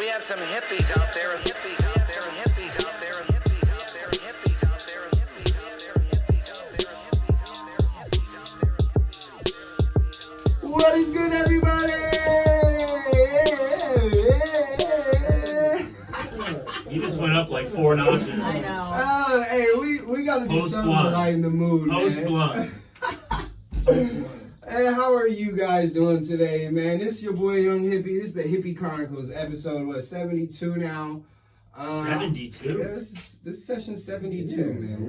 We have some hippies out there, and hippies out there, and hippies out there, and hippies out there, and hippies out there, and hippies out there, and hippies out there, and hippies out there, and hippies out there. What is good, everybody? You just went up like 4 notches. I know. Hey, we gotta do something to lighten the mood, Post man. blunt. Hey, how are you guys doing today, man? This is your boy Young Hippy. This is the Hippy Chronicles episode, 72 now. 72? Yeah, this is session 72, man.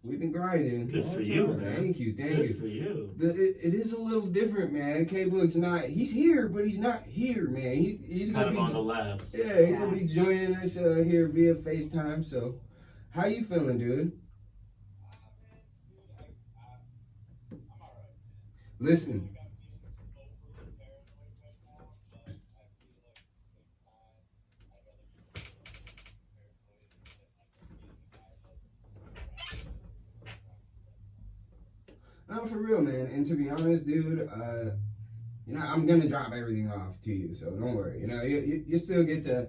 We've been grinding. Good for you, man. Thank you. Good for you. It is a little different, man. K-Book's he's here, but he's not here, man. He's Kind gonna of on the left. Yeah, he's gonna be joining us here via FaceTime. So, how you feeling, dude? Listen. No, for real, man. And to be honest, dude, I'm gonna drop everything off to you, so don't worry. You still get the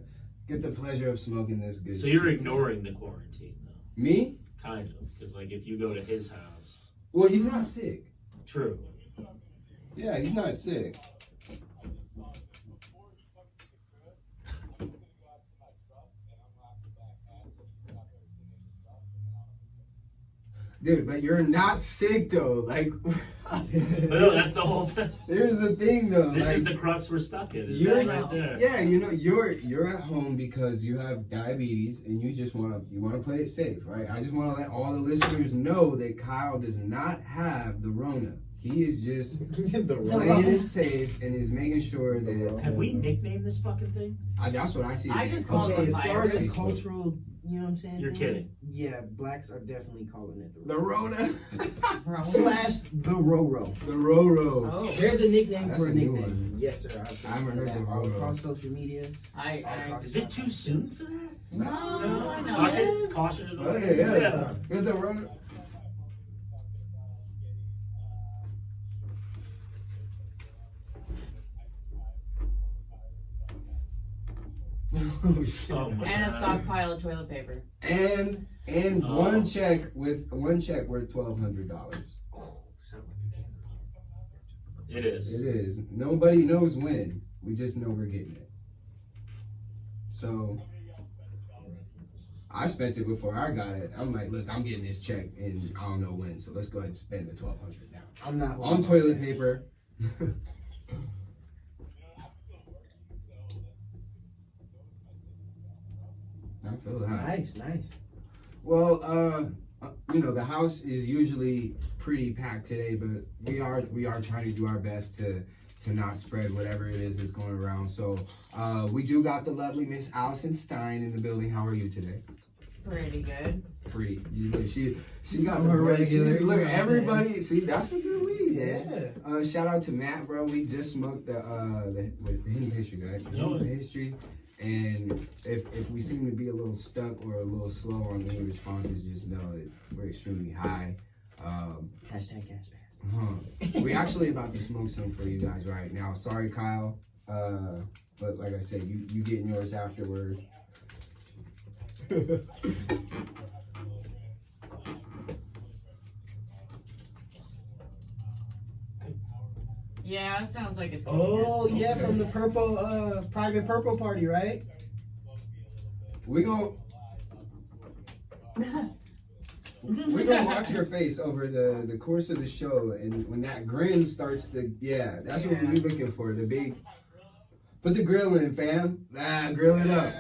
pleasure of smoking this good. So you're ignoring the quarantine, though? Me? Kind of, because like if you go to his house. Well, he's not sick. True. Yeah, he's not sick. Dude, but you're not sick though. Like, But no, that's the whole thing. Here's the thing though. This like, is the crux we're stuck in. Is You're that right there? Yeah, you're at home because you have diabetes and you just wanna play it safe, right? I just wanna let all the listeners know that Kyle does not have the Rona. He is just playing it safe and is making sure that. Have we nicknamed this fucking thing? That's what I see. I just call it as far as virus. the cultural, you know what I'm saying? You're kidding. Yeah, blacks are definitely calling it The Rona. Bro. slash the Roro. The Roro. Oh. There's a nickname That's for a a new nickname. one. Yes, sir. I've I haven't seen heard that the all Roro. across social media. Is it too soon for that? No, I know. Pocket caution to the Oh, yeah. Get the Rona. Oh shit. Oh my And a God. stockpile of toilet paper. And Oh. one check worth $1,200. It is. It is. Nobody knows when. We just know we're getting it. So I spent it before I got it. I'm like, look, I'm getting this check and I don't know when. So let's go ahead and spend the $1,200 now. I'm not On toilet paper. I feel that. Nice. Well, the house is usually pretty packed today, but we are trying to do our best to not spread whatever it is that's going around. So we do got the lovely Miss Allison Stein in the building. How are you today? Pretty good. Pretty. She got I'm her a regular, Look, you know what I'm everybody. See, that's a good lead. Yeah. Shout out to Matt, bro. We just smoked the hidden history, guys. No. The history. And if we seem to be a little stuck or a little slow on any responses, just know that we're extremely high. Hashtag gas pass. We actually about to smoke some for you guys right now. Sorry, Kyle. But like I said, you getting yours afterwards. Yeah, it sounds like it's going Oh yeah, from the purple private purple party, right? We gonna watch your face over the course of the show, and when that grin starts to, that's what we're looking for. The big, put the grill in, fam. Grill it up.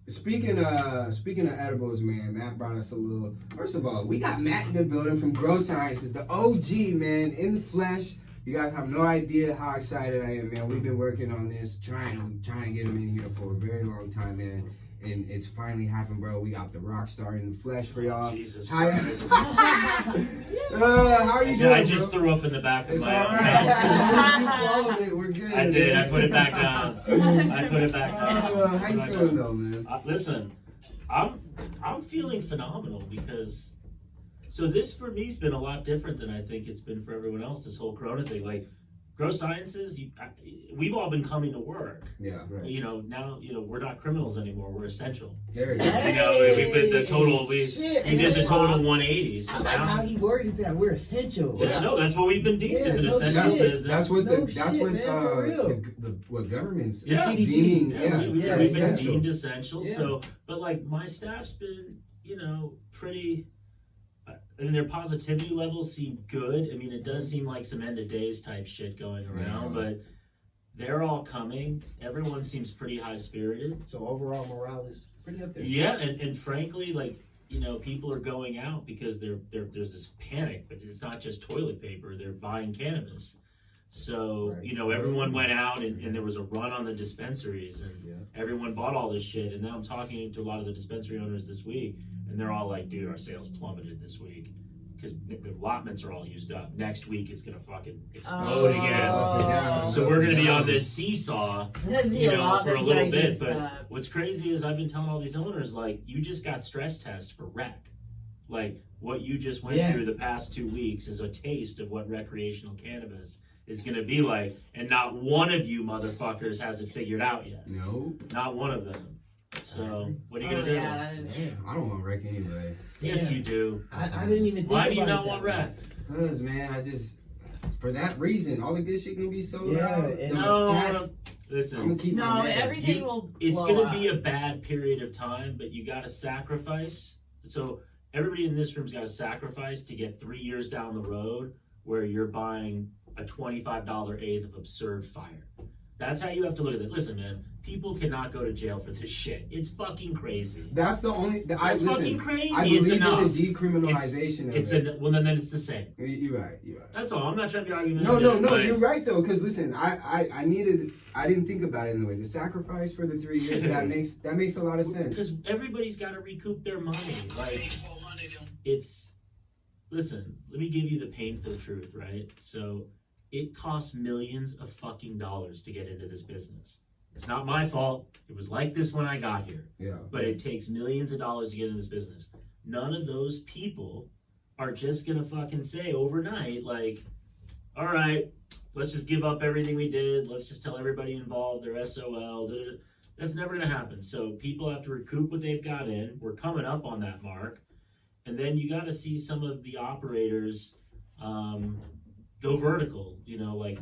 Speaking of edibles, man, Matt brought us a little. First of all, we got Matt in the building from Grow Sciences, the OG, man, in the flesh. You guys have no idea how excited I am, man. We've been working on this, trying to get him in here for a very long time, man. And it's finally happened, bro. We got the rock star in the flesh for y'all. Jesus How, Christ. how are you doing, I just bro? threw up in the back of It's my all own right. mouth. You swallowed it. We're good. I did. I man. put it back down. I put it back down. How you feeling though, man? Listen, I'm feeling phenomenal because so this for me has been a lot different than I think it's been for everyone else. This whole Corona thing, like Grow Sciences, we've all been coming to work. Yeah. Right. You know, now, you know, we're not criminals anymore. We're essential. There you go. You know, we did the total, we Shit, did the man. total 180. So I like how now, he worded that. We're essential. yeah, no, that's what we've been deemed as an Yeah, no essential shit. business. That's what No that's shit, what man, for real. what government's Yeah. CDC. deeming, Yeah, we've been essential. deemed essential. Yeah. So, but like my staff's been, you know, pretty. I mean, their positivity levels seem good. I mean, it does seem like some end of days type shit going around, Yeah. but they're all coming. Everyone seems pretty high spirited. So overall morale is pretty up there. Yeah, and frankly, like, you know, people are going out because there's this panic, but it's not just toilet paper. They're buying cannabis. So, Right. you know, everyone went out and there was a run on the dispensaries and Yeah. everyone bought all this shit. And now I'm talking to a lot of the dispensary owners this week and they're all like, dude, our sales plummeted this week because the allotments are all used up. Next week, it's going to fucking explode again. Up and down, So up we're and going to be down. on this seesaw, The you know, for a allotments little are bit. used But up. what's crazy is I've been telling all these owners, like, you just got stress test for rec. Like, what you just went Yeah. through the past 2 weeks is a taste of what recreational cannabis is going to be like. And not one of you motherfuckers has it figured out yet. No, Not one of them. So, what are you Oh, going to do? yeah, that is- Damn. I don't want rec anyway. Yes, Yeah. you do. I didn't even think Why do you about not it want that way. rec? Cause man, I just for that reason, all the good shit can be sold Yeah, out. and The No, tax- I'm listen. gonna keep No, my man. everything You- will. It's blow going up. to be a bad period of time, but you got to sacrifice. So everybody in this room's got to sacrifice to get 3 years down the road where you're buying a $25 eighth of absurd fire. That's how you have to look at it. Listen, man, people cannot go to jail for this shit. It's fucking crazy. That's the only. It's fucking crazy. I It's believe in enough. the decriminalization It's of it. well, then it's the same. You're right. You're right. That's all. I'm not trying to be argumentative. No, but you're right though. Because listen, I didn't think about it in the way the sacrifice for the 3 years that makes a lot of sense. Because everybody's got to recoup their money. Like, it's, listen, let me give you the painful truth, right? So it costs millions of fucking dollars to get into this business. It's not my fault. It was like this when I got here. Yeah. But it takes millions of dollars to get into this business. None of those people are just gonna fucking say overnight, like, all right, let's just give up everything we did. Let's just tell everybody involved they're SOL. Da, da, da. That's never gonna happen. So people have to recoup what they've got in. We're coming up on that mark. And then you got to see some of the operators go vertical. You know, like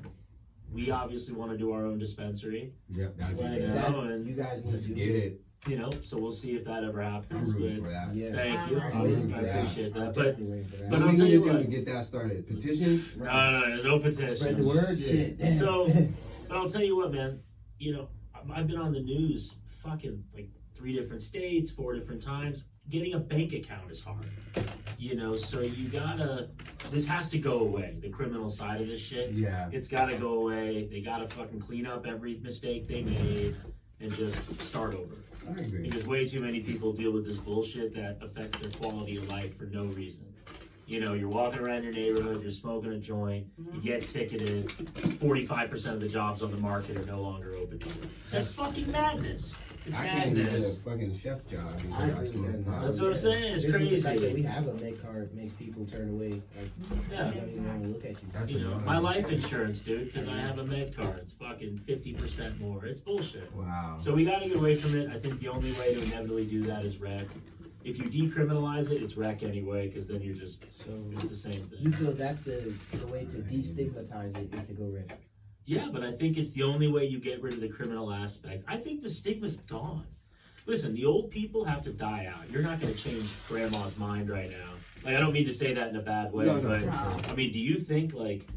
we obviously want to do our own dispensary. Yeah. That'd be Right, good. yeah. That, and- you guys need Let's to get it. You know, so we'll see if that ever I'm happens. rooting But for that. Yeah. thank you. I'm I rooting for that. appreciate that. I'm But definitely waiting for that. but What I'll do tell we you need to do what. to get that started? Petition? No petition. Spread the word, Yeah. shit. Damn. So, but I'll tell you what, man. You know, I've been on the news fucking like 3 different states, 4 different times. Getting a bank account is hard. You know, so you gotta, this has to go away. The criminal side of this shit. Yeah. It's gotta go away. They gotta fucking clean up every mistake they made and just start over. I agree. Because way too many people deal with this bullshit that affects their quality of life for no reason. You know, you're walking around your neighborhood, you're smoking a joint, you get ticketed, 45% of the jobs on the market are no longer open to you. That's fucking madness. It's I can't get a madness. fucking chef job. I agree with that. That's what I'm saying, it's Just with the fact crazy. that we have a med card makes people turn away. Like, Yeah. they don't even want to look at you. That's You know, annoying. my life insurance, dude, because I have a med card, it's fucking 50% more. It's bullshit. Wow. So we gotta get away from it. I think the only way to inevitably do that is rec. If you decriminalize it, it's rec anyway, because then you're just, So it's the same you thing. feel that's the way to destigmatize it is to go red. Yeah, but I think it's the only way you get rid of the criminal aspect. I think the stigma's gone. Listen, the old people have to die out. You're not gonna change grandma's mind right now. Like, I don't mean to say that in a bad way, No, but for I mean, do you think, like,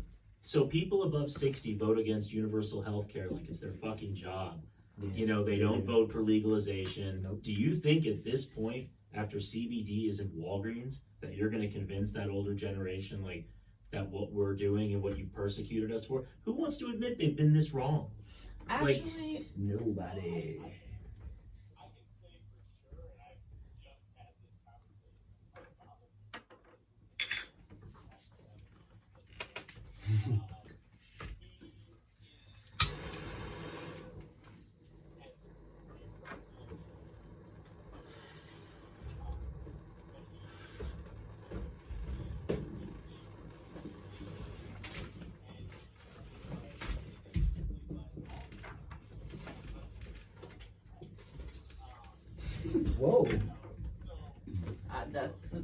so people above 60 vote against universal health care like it's their fucking job? Yeah. You know, they don't vote for legalization. Nope. Do you think at this point, after CBD is in Walgreens, that you're going to convince that older generation, like, that what we're doing and what you've persecuted us for? Who wants to admit they've been this wrong? Actually, Nobody. Whoa. That's.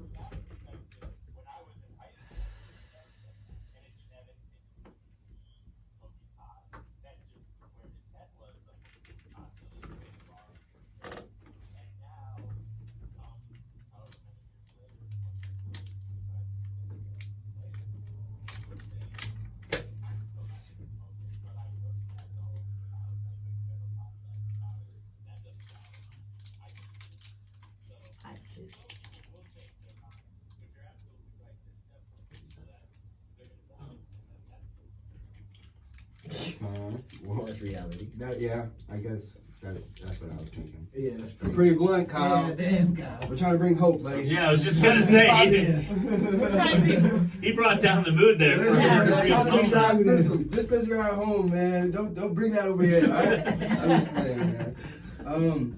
Well, that's reality. Yeah, I guess that's what I was thinking. Yeah, that's You're pretty blunt, Kyle. Yeah, damn, Kyle. We're trying to bring hope, buddy. Yeah, I was just gonna say We're trying to be. he brought down the mood there. Listen, Yeah, man, right. talk to these guys, listen, just because you're at home, man, don't bring that over here. All right? I'm just playing, man.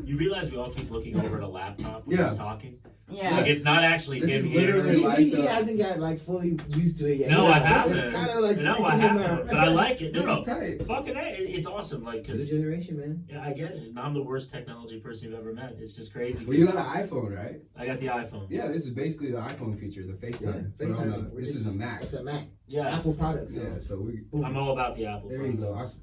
You realize we all keep looking over at a laptop when Yeah. he's talking? Yeah. Like it's not actually This him is here. literally like He the- hasn't got like fully used to it yet. No, I This haven't. is kind of like No, I freaking him haven't. out. But I like it. No, This no. is tight. Fucking A, it's awesome. Like, This cause generation, man. yeah, I get it. And I'm the worst technology person you've ever met. It's just crazy. Well, you got an iPhone, right? I got the iPhone. Yeah, this is basically the iPhone feature, the FaceTime. Yeah, But on FaceTime. this is a Mac. It's a Mac. Yeah, Apple products. Yeah, so I'm all about the Apple. there you go. products.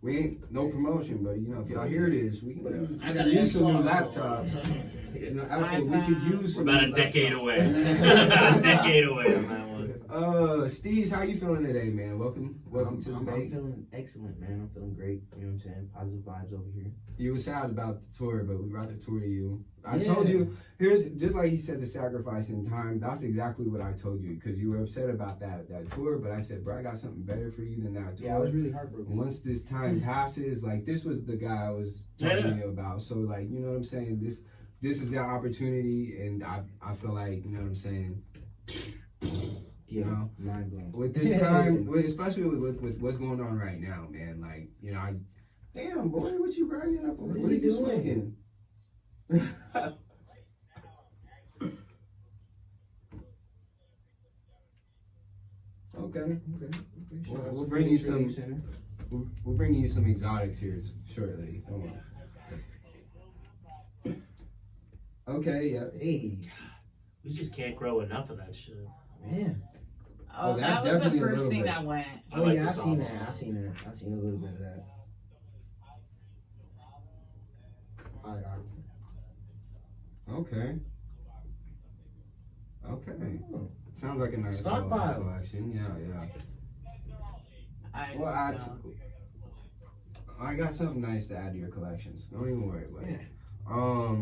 We ain't no promotion, but you know, if y'all hear this, we But, can I got use some new an laptops. You know, Apple, we could use We're some about new a decade laptops. away. A decade away on that one. Steve's, how you feeling today, man? Welcome to the I'm day. feeling excellent, man. I'm feeling great. You know what I'm saying? Positive vibes over here. You were sad about the tour, but we brought the tour to you. I Yeah. told you, here's just like he said, the sacrifice in time. That's exactly what I told you because you were upset about that tour. But I said, bro, I got something better for you than that tour. Yeah, I was really heartbroken. Once this time passes, like this was the guy I was talking to you about. So like, you know what I'm saying? This is the opportunity, and I feel like, you know what I'm saying. You know, mind blown. with this time, especially with what's going on right now, man. Like, you know, damn boy, what you grinding up? What What are is he you doing? smoking? Okay. We'll bring you some. We'll bring you some exotics here shortly. Don't worry. Okay. Yeah. Hey, We just can't grow enough of that shit. man. Oh, Oh, that's that was the definitely a first little thing bit. that went. I Oh like yeah, the I seen top. that. I seen that. I seen a little bit of that. Okay. Okay. Oh. Sounds like a nice Stockpile. selection. Yeah. Well, I I got something nice to add to your collections. Don't even worry about it. Yeah.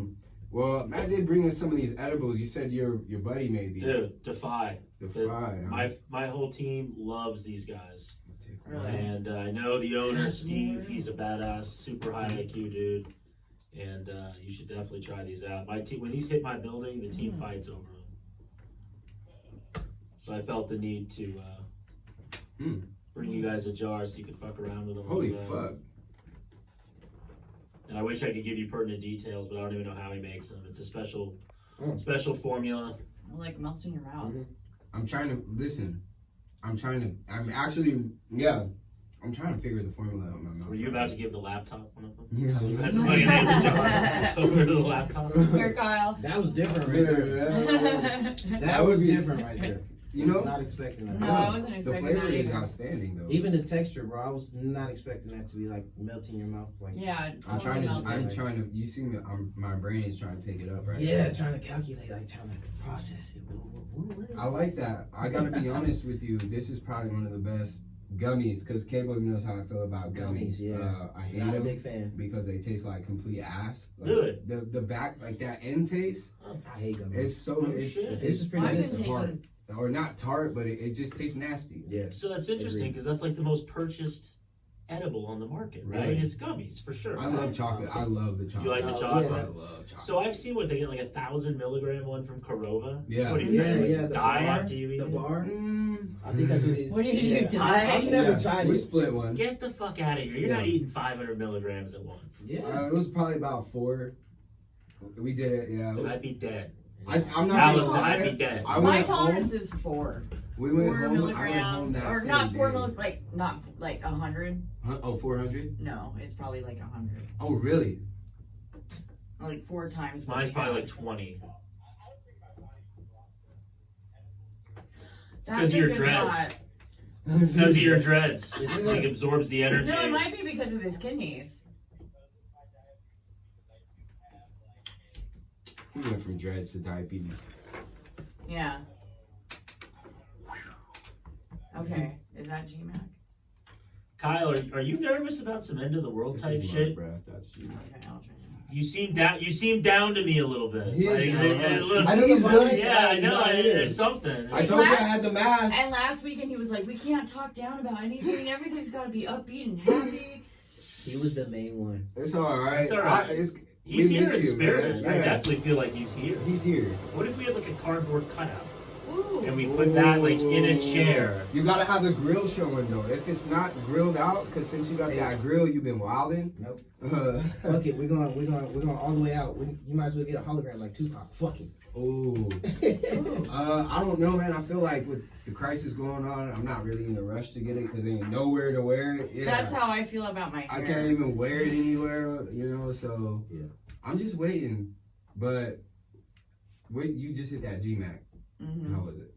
Well, Matt did bring us some of these edibles. You said your buddy made these. Dude, Defy. The fry. Huh? My whole team loves these guys. Really? And I know the owner, Steve. He's a badass, super high IQ dude. And you should definitely try these out. My team, when these hit my building, the team fights over them. So I felt the need to bring you guys a jar so you could fuck around with them. Holy fuck. And I wish I could give you pertinent details, but I don't even know how he makes them. It's a special formula. like melts in your mouth. I'm trying to listen. I'm trying to figure the formula out in my mouth. Were you about to give the laptop one of them? Yeah. You had to plug it in the jar over to the laptop. Here, Kyle. That was different right there. That was different right there. You know, Was not expecting that. No, I wasn't the expecting flavor that is either. outstanding though. Even the texture, bro. I was not expecting that to be like melting your mouth. Like Yeah, I'm trying totally to. melted. You see me. My brain is trying to pick it up right. yeah, now. trying to calculate, like trying to process it. What is I like this? that. I gotta be honest with you. This is probably one of the best gummies because Cabo knows how I feel about gummies. Yeah, I hate not a them big fan. because they taste like complete ass. Like, Really? The back, like that end taste. I hate gummies. It's so. Oh, It's shit. This is pretty I've good. been though. tart. taking. Or not tart, but it just tastes nasty. Yeah. So that's interesting Agreed. because that's like the most purchased edible on the market, right? Really? It's gummies for sure. I love chocolate. I love the chocolate. You like the Oh, chocolate? yeah. I love chocolate. So I've seen what they get like 1,000 milligram one from Corova. Yeah. What do you Yeah, think? yeah, the Die bar, after you eat the it? bar. Mm, I think that's what it is. What do you do, die? I've never yeah, tried we it. split one. Get the fuck out of here! You're not Yeah. eating 500 milligrams at once. Yeah. It was probably about 4. We did it. Yeah. It And was, I'd be dead. I'm not Allison, gonna lie. I'd be dead. I My went tolerance home. is 4. We went 4 home. I went home milligrams, that or same not 4 day. milligrams, not like 100. Oh, 400? No, it's probably like 100. Oh, really? Like 4 times. what Mine's we probably had. like 20. It's That's because of a your good dreads. thought. It's because of your dreads. It like absorbs the energy. No, it might be because of his kidneys. We went from dreads to diabetes. Yeah. Okay, is that GMAC? Kyle, are you nervous about some end of the world type This is shit? my breath, that's you. Okay, I'll try. You seem down to me a little bit. He is Like, down. a little- I know he's really Yeah, sad. I know. He's not here. There's something. I told you I had the mask. And last weekend he was like, we can't talk down about anything. Everything's got to be upbeat and happy. He was the main one. It's alright. It's all right. He's we here miss in you, spirit. man. I Yeah. definitely feel like he's here. He's here. What if we had like a cardboard cutout Ooh. and we put that like in a chair? You gotta have the grill showing though. If it's not grilled out, because since you got that grill, you've been wilding. Nope. Uh, Fuck it. We're going all the way out. You might as well get a hologram like Tupac. Fuck it. Ooh. I don't know, man. I feel like with the crisis going on, I'm not really in a rush to get it because there ain't nowhere to wear it. Yeah. That's how I feel about my hair. I can't even wear it anywhere, you know. So Yeah. I'm just waiting. But wait, you just hit that GMAC. Mhm. How was it?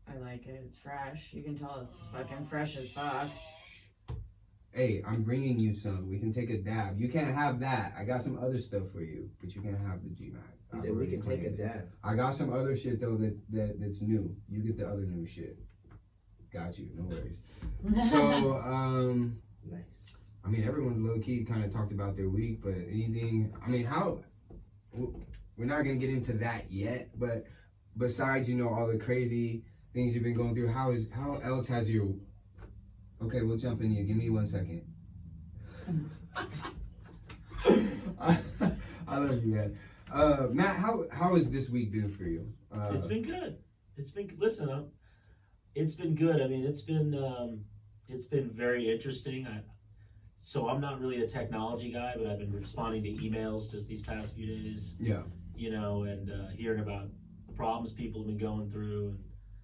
I like it. It's fresh. You can tell it's fucking fresh as fuck. Hey, I'm bringing you some. We can take a dab. You can't have that. I got some other stuff for you, but you can have the GMAC. He I've said we already can take a planned it. dab. I got some other shit though that's new. You get the other new shit. Got you. No worries. So, Nice. I mean, everyone low key kind of talked about their week, but anything? I mean, how? We're not gonna get into that yet, but besides, you know, all the crazy things you've been going through, how else has your? Okay, we'll jump in here. Give me 1 second. I love you, man. Matt, how has this week been for you? It's been good. It's been it's been good. I mean, it's been very interesting. So I'm not really a technology guy, but I've been responding to emails just these past few days. Yeah, You know, and hearing about problems people have been going through.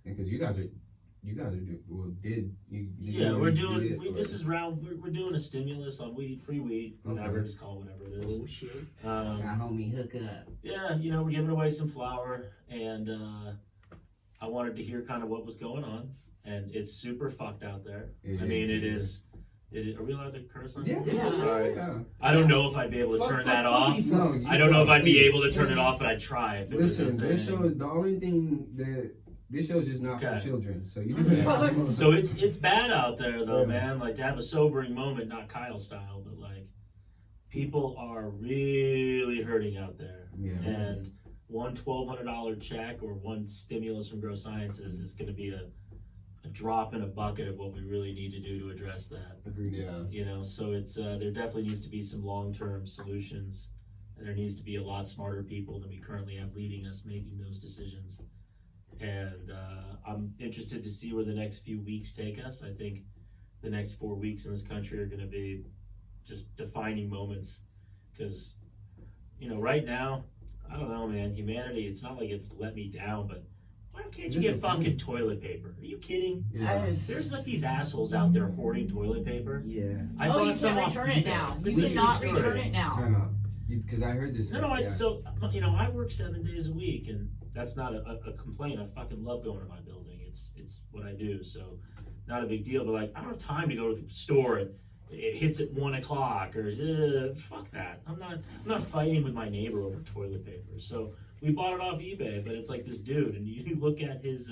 And because you guys are doing well. we're doing. This is round. We're doing a stimulus on weed, free weed, whatever Okay. it's called, whatever it is. Oh shit. homie hook up. Yeah, you know, we're giving away some flour, and I wanted to hear kind of what was going on, and it's super fucked out there. It is. Are we allowed to curse on Yeah, here? Yeah. All right. yeah. I don't know if I'd be able to turn that off. No, I don't know if I'd be able to turn it off, but I'd try if it Listen, was a this thing. show is the only thing that this show is just not Okay. for children. So you Fuck. can. So it's bad out there though, Yeah. man. Like to have a sobering moment, not Kyle style, but like people are really hurting out there. Yeah. And one $1,200 check or one stimulus from Grow Sciences is going to be a drop in a bucket of what we really need to do to address that. Agreed. Yeah. You know, so it's there definitely needs to be some long-term solutions, and there needs to be a lot smarter people than we currently have leading us making those decisions. And I'm interested to see where the next few weeks take us. I think the next 4 weeks in this country are going to be just defining moments, because you know, right now, I don't know, man. Humanity, it's not like it's let me down, but why can't you get fucking toilet paper? Are you kidding? Yeah. There's like these assholes out there hoarding toilet paper. Yeah. I Oh, bought you some can't off return it eBay. now. This You is a cannot true return story. it now. Time out. Because I heard this. No, yeah. so you know, I work 7 days a week, and that's not a complaint. I fucking love going to my building. It's what I do, so not a big deal. But like, I don't have time to go to the store and it hits at 1 o'clock or fuck that. I'm not fighting with my neighbor over toilet paper. So we bought it off eBay, but it's like this dude, and you look at his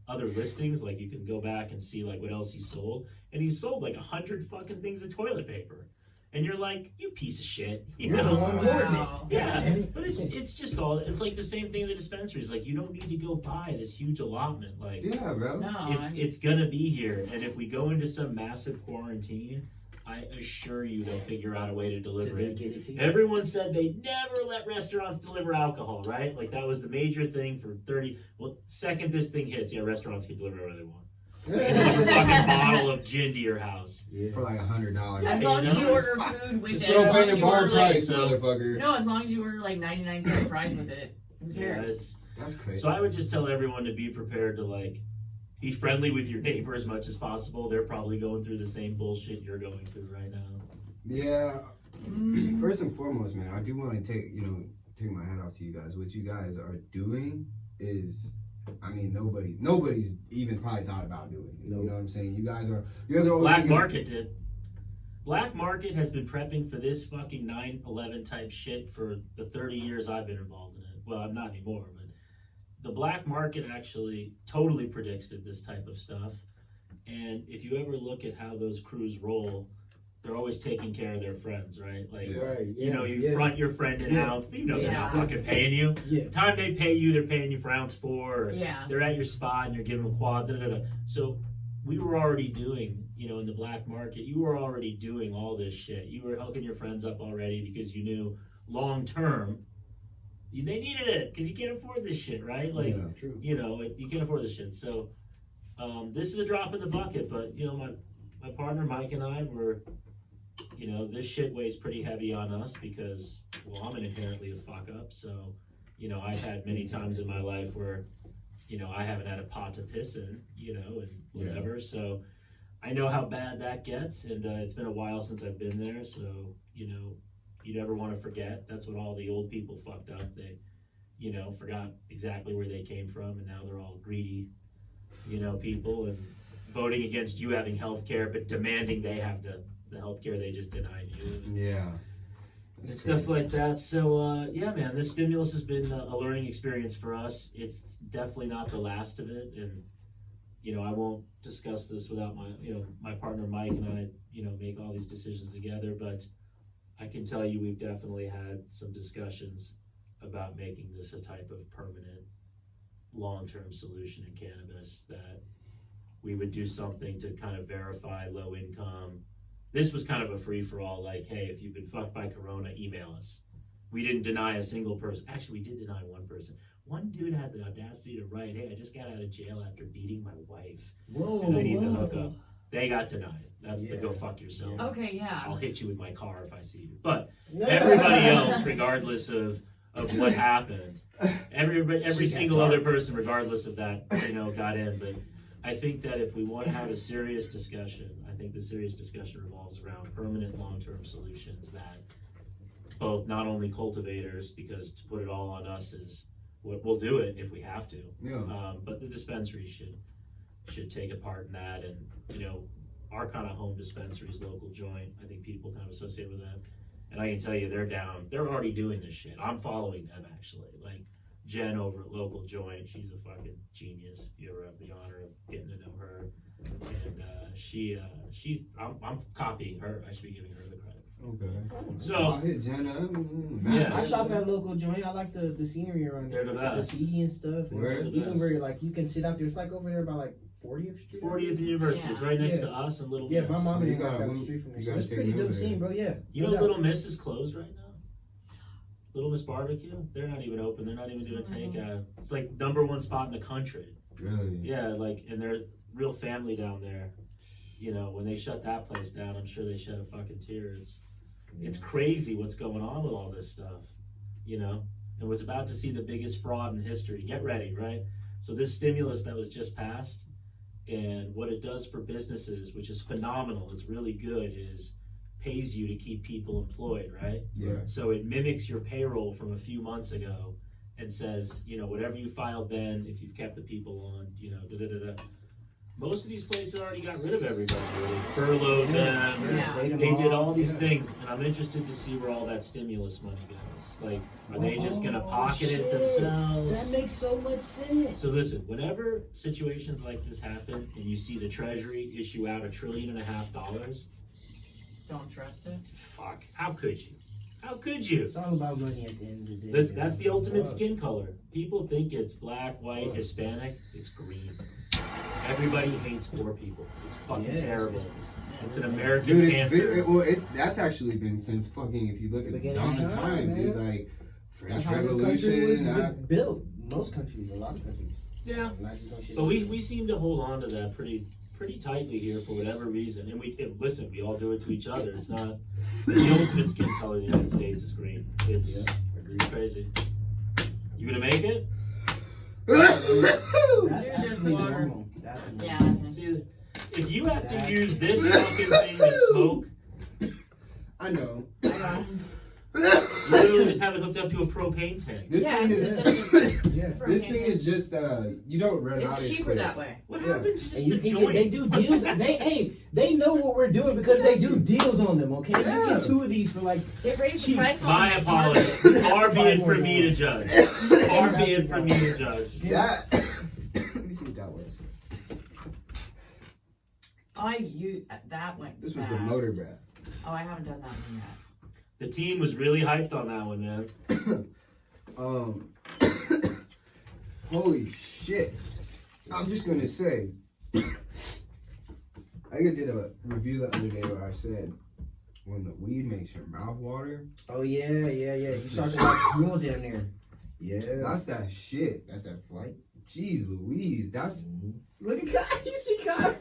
other listings, like you can go back and see like what else he sold, and he sold like 100 fucking things of toilet paper, and you're like, you piece of shit, you You're the know? one hoarding it. Wow. Yeah, but it's just all, it's like the same thing in the dispensaries. Like, you don't need to go buy this huge allotment. Like, Yeah, bro. No. it's gonna be here, and if we go into some massive quarantine, I assure you they'll figure out a way to deliver it. Get it to you. Everyone said they'd never let restaurants deliver alcohol, right? Like, that was the major thing for 30. Well, second this thing hits, yeah, restaurants can deliver whatever they want. Deliver a fucking bottle of gin to your house. Yeah. For like $100. As Yeah, long you as you know, order food with Just it. go As long pay as the you bar order, like, price, so- motherfucker. no, as long as you order like 99-cent fries with it. Who Yeah, cares? That's crazy. so I would just tell everyone to be prepared to, like, be friendly with your neighbor as much as possible. They're probably going through the same bullshit you're going through right now. Yeah, First and foremost, man, I do want to take my hat off to you guys. What you guys are doing is, I mean, nobody's even probably thought about doing it. You know what I'm saying? You guys are always Black thinking- market did. Black market has been prepping for this fucking 9/11 type shit for the 30 years I've been involved in it. Well, I'm not anymore, but the black market actually totally predicted this type of stuff. And if you ever look at how those crews roll, they're always taking care of their friends, right? Like, you know, you front your friend an ounce, you know they're not fucking paying you. The time they pay you, they're paying you for ounce 4. Or they're at your spot and you're giving them quad, So we were already doing, you know, in the black market, you were already doing all this shit. You were hooking your friends up already because you knew long term, they needed it because you can't afford this shit, right? Like, you know, you can't afford this shit. So this is a drop in the bucket, but, you know, my partner Mike and I were, you know, this shit weighs pretty heavy on us because, well, I'm inherently a fuck up. So, you know, I've had many times in my life where, you know, I haven't had a pot to piss in, you know, and whatever. So I know how bad that gets, and it's been a while since I've been there. So, you know, you never want to forget. That's what all the old people fucked up. They, you know, forgot exactly where they came from, and now they're all greedy, you know, people, and voting against you having health care, but demanding they have the health care they just denied you. And stuff like that. So, yeah, man, this stimulus has been a learning experience for us. It's definitely not the last of it. And, you know, I won't discuss this without my partner Mike and I, you know, make all these decisions together. But I can tell you we've definitely had some discussions about making this a type of permanent, long-term solution in cannabis, that we would do something to kind of verify low income. This was kind of a free-for-all, like, hey, if you've been fucked by Corona, email us. We didn't deny a single person. Actually, we did deny one person. One dude had the audacity to write, hey, I just got out of jail after beating my wife. And I need the hookup. They got denied. That's the go fuck yourself. Okay, yeah. I'll hit you with my car if I see you. But everybody else, regardless of what happened, every single other person, regardless of that, you know, got in. But I think that if we want to have a serious discussion, I think the serious discussion revolves around permanent long-term solutions that both not only cultivators, because to put it all on us is we'll do it if we have to, but the dispensaries should take a part in that. And, you know, our kind of home dispensaries, local joint, I think people kind of associate with that. And I can tell you they're down. They're already doing this shit. I'm following them, actually. Like Jen over at Local Joint, she's a fucking genius. If you ever have the honor of getting to know her. And I'm copying her. I should be giving her the credit. Okay. So, I shop at Local Joint. I like the scenery around there. They're the best. The TV and stuff. And even where like you can sit out there. It's like over there by like 40th Street. 40th University. It's right next to us and Little Miss. My mom and you dad gotta got the street from there. you So guys it's pretty take me dope over scene, bro. Yeah. You know Little Miss is closed right now? Little Miss Barbecue? They're not even open. They're not even doing takeout. It's like #1 spot in the country. Really? Yeah, like, and they're real family down there. You know, when they shut that place down, I'm sure they shed a fucking tear. It's crazy what's going on with all this stuff, you know, and was about to see the biggest fraud in history. Get ready, right? So this stimulus that was just passed, and what it does for businesses, which is phenomenal, it's really good, is pays you to keep people employed, right? Yeah. So it mimics your payroll from a few months ago and says, you know, whatever you filed then, if you've kept the people on, you know, Most of these places already got rid of everybody. They furloughed them. Yeah. They did all these things, and I'm interested to see where all that stimulus money goes. Like, are they just gonna pocket it themselves? That makes so much sense. So listen, whenever situations like this happen, and you see the Treasury issue out $1.5 trillion, Don't trust it. fuck, how could you? How could you? It's all about money at the end of the day. That's the ultimate skin color. People think it's black, white, Hispanic. It's green. Everybody hates poor people. It's fucking terrible. It's an American Dude, cancer. that's actually been since fucking, if you look at the dawn of time, dude, like That's French how this country Revolution. was built. Most countries, a lot of countries. Yeah, but we seem to hold on to that pretty tightly here for whatever reason. And listen, we all do it to each other. It's not the ultimate skin color in the United States is green. It's crazy. You gonna make it? That's You're actually just water. normal. That's normal. Yeah. See, if you have to use this fucking thing to smoke, I know. I literally just have it hooked up to a propane tank. This Yeah, thing it's is just Yeah. this thing is just you don't run out It's as cheaper quick. that way. What Yeah. happened to just And you the can joint? get, they do deals. They know what we're doing because they do deals on them. Okay, you Yeah. get 2 of these for like. They raised the Cheap. price on My it. apologies. Far be it from me to judge. Far be it from me to judge. That let me see what that was. That went This was fast. the motor breath. Oh, I haven't done that one yet. The team was really hyped on that one, man. Holy shit. I'm just gonna say I did a review the other day where I said when the weed makes your mouth water, Oh yeah. You start to like drool down there. Yeah. that's that shit. That's that flight. Jeez Louise, that's Mm-hmm. look at God, you see God.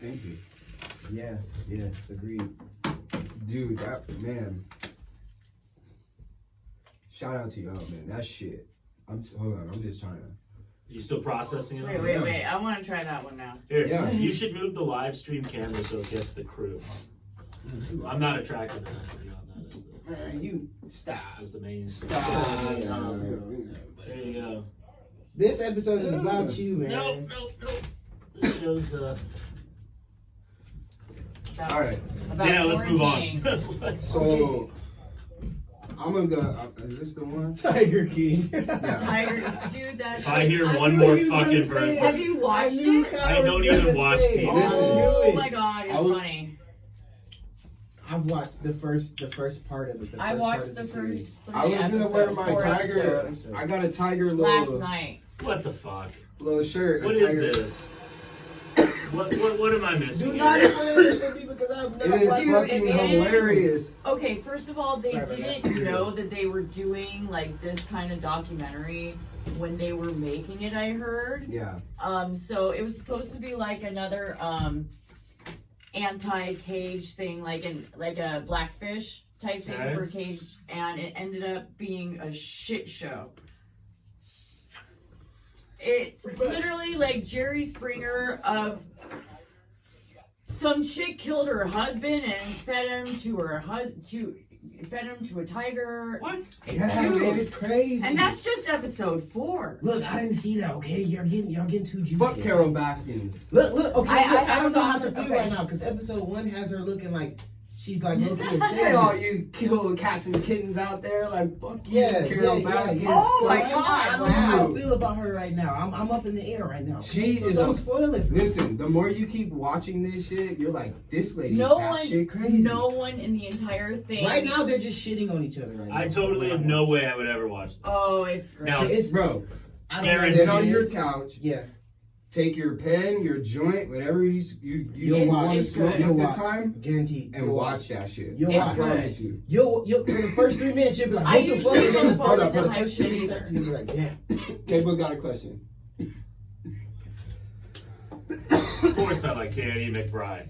Thank you. Yeah. Agreed. Dude, that man. Shout out to y'all, man. That shit. Hold on, I'm just trying to. You still processing it? Wait. I want to try that one now. Here, Yeah. you should move the live stream camera so it gets the crew. I'm not attracted enough to be on that Man, you stop. as the main. Stop. There you go. This episode is about you, man. Nope. This shows. About- All right. about Yeah, let's move quarantining. on. Let's. So I'm gonna go. Is this the one? Tiger King. Yeah. Tiger, dude, that If I shit- hear I one knew more he was fucking gonna say verse, it. Have you watched knew it? Kyle I don't was even gonna watch say it. TV. Listen. I knew Oh it. my god, it's I was- funny. I've watched the first part of it. I watched the first 3 I was gonna wear my four tiger. episodes I got a tiger last little night. what the fuck? shirt. What a is tiger. this? What am I missing? Do here? not explain this to me because I've It not is watched fucking it is- hilarious. Okay, first of all, they Sorry about didn't know that they were doing like this kind of documentary when they were making it, I heard. Yeah. So it was supposed to be like another anti-cage thing, like a Blackfish type thing Okay. for cage, and it ended up being a shit show. It's literally like Jerry Springer of some chick killed her husband and fed him to a tiger. What? It's Yeah, huge. man, it's crazy. And that's just episode 4. Look, I didn't see that. Okay, y'all getting too juicy. Fuck Carol Baskins. Look. Okay, I don't know how to haven't- feel okay. right now because episode 1 has her looking like she's like low-key a Hey, all savage. you kill cats and kittens out there, like fuck you, Yeah, Carol yeah. Baskins. Oh my right now, God, I don't know how wow. I feel about her right now. I'm up in the air right now. She So is don't a- spoil it for me. Listen, the more you keep watching this shit, you're like, this lady No shit crazy. No one in the entire thing. Right now, they're just shitting on each other right now. I totally have no way I would ever watch this. Oh, it's great. Now, It's Bro, I don't Guaranteed. know sit what on it your is. couch, Yeah, take your pen, your joint, whatever you you'll want watch. to It's smoke good. You'll at the watch. time, Guaranteed. and You'll watch that shit. You'll It's I watch. good. promise you. You'll for the first 3 minutes you'll be like, I what the usually fuck? And then don't the watch first, the the hype first shit 2 minutes either. after you'll be like, damn. Cable got a question. Of course I like Danny McBride.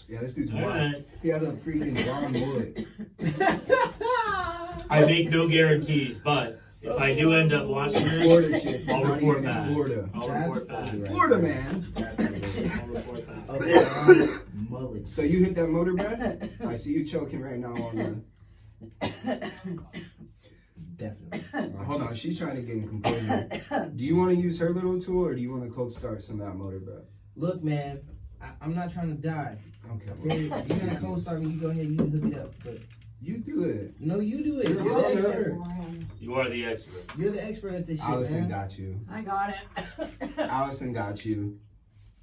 Yeah, this dude's All wild. right. He has a freaking long mullet. I make no guarantees, but if I do end up watching Florida this, shit. I'll It's not report even in back. Florida. I'll That's report back. funny, right? Florida man. I'll report back. Upside mullet. So you hit that motor breath? I see you choking right now on Definitely. hold on, she's trying to gain composure. Do you want to use her little tool or do you want to cold start some of that motor breath? Look, man, I'm not trying to die. Okay. Okay, if you're gonna cold start me, you go ahead, you hook it up. But You do it. no, you do it. You're You're the the expert. expert. You are the expert. You're the expert at this shit, Allison man. got you. I got it. Allison got you.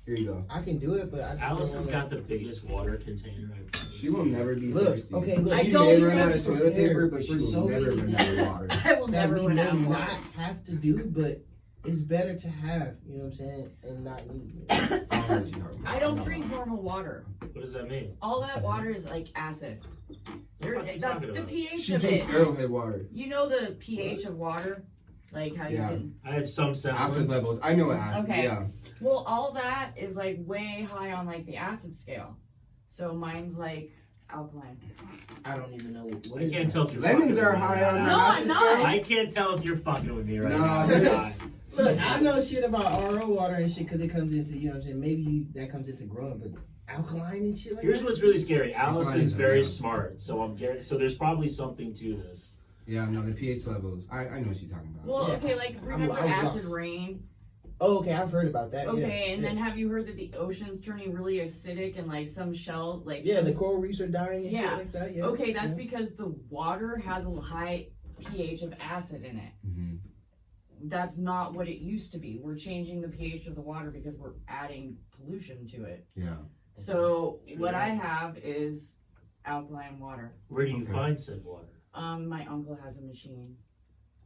Here you go. I can do it, but I just Allison's don't got the biggest water container I've She will never be Look, thirsty. okay, look. I She don't may think run out that's of toilet paper, but she for will so never many run out of things water. I will that never we win may out more. not have to do, but it's better to have, you know what I'm saying, and not use it. I don't know what you're talking about. I don't drink normal water. What does that mean? All that water is like acid. What are you talking The about? pH She of drinks it. Arrowhead water. You know the pH of water? Like how you Yeah. can. I have some Acid semblance. levels. I know acid. Okay. Yeah. Well, all that is like way high on like the acid scale. So mine's like alkaline. I don't even know what I is can't that. tell if you're Lemons fucking are with me high right on the now. No, I'm acid not. scale. I can't tell if you're fucking with me right Nah, now. dude. Nah. Look, I know shit about RO water and shit because it comes into, you know what I'm saying, maybe that comes into growing, but alkaline and shit like Here's that? what's really scary. Allison's very Yeah. smart, so so there's probably something to this. Yeah, no, the pH levels. I know what you're talking about. Well, Yeah. okay, like remember I was acid lost. rain? Oh, okay, I've heard about that. Okay, yeah, and yeah. then have you heard that the ocean's turning really acidic and like some shell like Yeah, some- the coral reefs are dying and Yeah. shit like that. Yeah. Okay, that's yeah. because the water has a high pH of acid in it. Mm-hmm. That's not what it used to be. We're changing the pH of the water because we're adding pollution to it. Yeah. So True. what I have is alkaline water. Where do you Okay. find said water? My uncle has a machine.